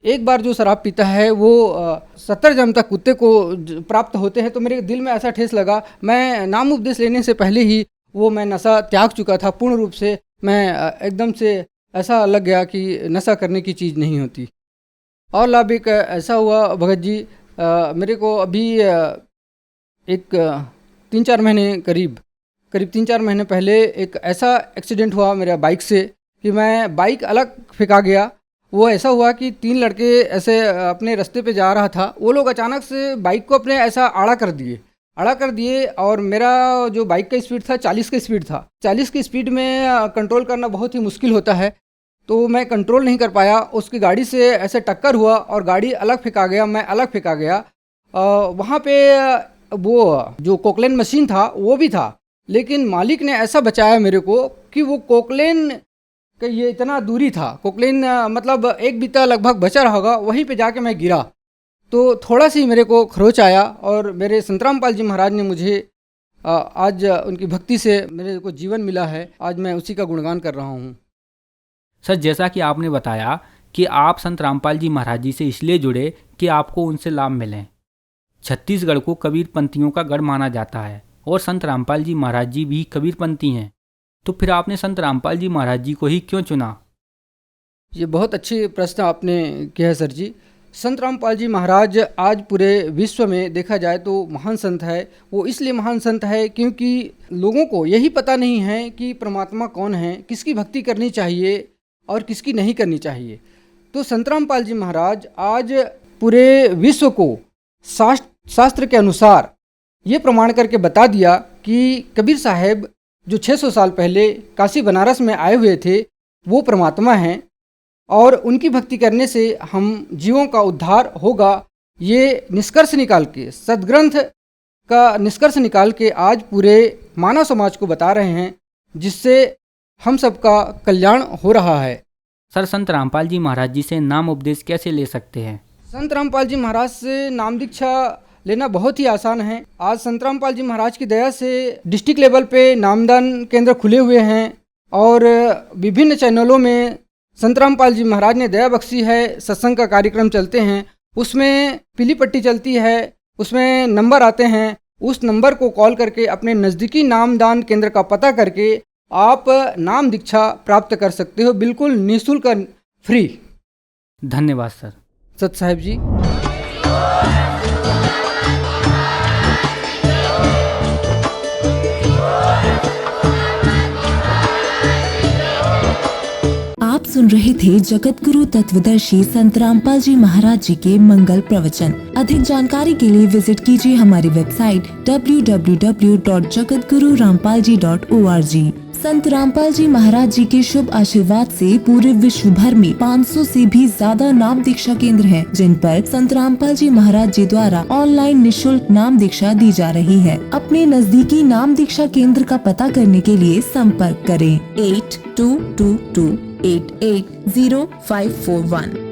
एक बार जो शराब पीता है वो 70 जन्म तक कुत्ते को प्राप्त होते हैं। तो मेरे दिल में ऐसा ठेस लगा, मैं नाम उपदेश लेने से पहले ही वो मैं नशा त्याग चुका था पूर्ण रूप से। मैं एकदम से ऐसा लग गया कि नशा करने की चीज़ नहीं होती। और लाभ एक ऐसा हुआ भगत जी, मेरे को अभी एक 3-4 महीने करीब 3-4 महीने पहले एक ऐसा एक्सीडेंट हुआ मेरा बाइक से कि मैं बाइक अलग फेंका गया। वो ऐसा हुआ कि 3 लड़के ऐसे अपने रास्ते पे जा रहा था, वो लोग अचानक से बाइक को अपने ऐसा आड़ा कर दिए और मेरा जो बाइक का स्पीड था 40 का स्पीड था। 40 की स्पीड में कंट्रोल करना बहुत ही मुश्किल होता है, तो मैं कंट्रोल नहीं कर पाया। उसकी गाड़ी से ऐसे टक्कर हुआ और गाड़ी अलग फेंका गया, मैं अलग फेंका गया। वहाँ पे वो जो कोकलेन मशीन था वो भी था, लेकिन मालिक ने ऐसा बचाया मेरे को कि वो कोकलेन का ये इतना दूरी था, कोकलेन मतलब 1 बीता लगभग बचा रहा होगा, वहीं पे जाके मैं गिरा। तो थोड़ा सी मेरे को खरोच आया और मेरे संत रामपाल जी महाराज ने मुझे आज उनकी भक्ति से मेरे को जीवन मिला है। आज मैं उसी का गुणगान कर रहा हूँ। सर, जैसा कि आपने बताया कि आप संत रामपाल जी महाराज जी से इसलिए जुड़े कि आपको उनसे लाभ मिलें। छत्तीसगढ़ को कबीरपंथियों का गढ़ माना जाता है और संत रामपाल जी महाराज जी भी कबीरपंथी हैं, तो फिर आपने संत रामपाल जी महाराज जी को ही क्यों चुना? ये बहुत अच्छी प्रश्न आपने किया है सर जी। संत रामपाल जी महाराज आज पूरे विश्व में देखा जाए तो महान संत है। वो इसलिए महान संत है क्योंकि लोगों को यही पता नहीं है कि परमात्मा कौन है, किसकी भक्ति करनी चाहिए और किसकी नहीं करनी चाहिए। तो संत रामपाल जी महाराज आज पूरे विश्व को शास्त्र के अनुसार ये प्रमाण करके बता दिया कि कबीर साहब जो 600 साल पहले काशी बनारस में आए हुए थे वो परमात्मा हैं और उनकी भक्ति करने से हम जीवों का उद्धार होगा। ये निष्कर्ष निकाल के, सदग्रंथ का निष्कर्ष निकाल के आज पूरे मानव समाज को बता रहे हैं, जिससे हम सबका कल्याण हो रहा है। सर, संत रामपाल जी महाराज जी से नाम उपदेश कैसे ले सकते हैं? संत रामपाल जी महाराज से नाम दीक्षा लेना बहुत ही आसान है। आज संत रामपाल जी महाराज की दया से डिस्ट्रिक्ट लेवल पे नामदान केंद्र खुले हुए हैं और विभिन्न चैनलों में संत रामपाल जी महाराज ने दया बख्शी है। सत्संग का कार्यक्रम चलते हैं, उसमें पीली पट्टी चलती है, उसमें नंबर आते हैं। उस नंबर को कॉल करके अपने नज़दीकी नामदान केंद्र का पता करके आप नाम दीक्षा प्राप्त कर सकते हो, बिल्कुल निःशुल्क, फ्री। धन्यवाद सर। सत साहिब जी। आप सुन रहे थे जगत गुरु तत्वदर्शी संत रामपाल जी महाराज जी के मंगल प्रवचन। अधिक जानकारी के लिए विजिट कीजिए हमारी वेबसाइट www.jagatgururampalji.org। संत रामपाल जी महाराज जी के शुभ आशीर्वाद से पूरे विश्व भर में 500 से भी ज्यादा नाम दीक्षा केंद्र हैं, जिन पर संत रामपाल जी महाराज जी द्वारा ऑनलाइन निःशुल्क नाम दीक्षा दी जा रही है। अपने नजदीकी नाम दीक्षा केंद्र का पता करने के लिए संपर्क करें 8222 880541।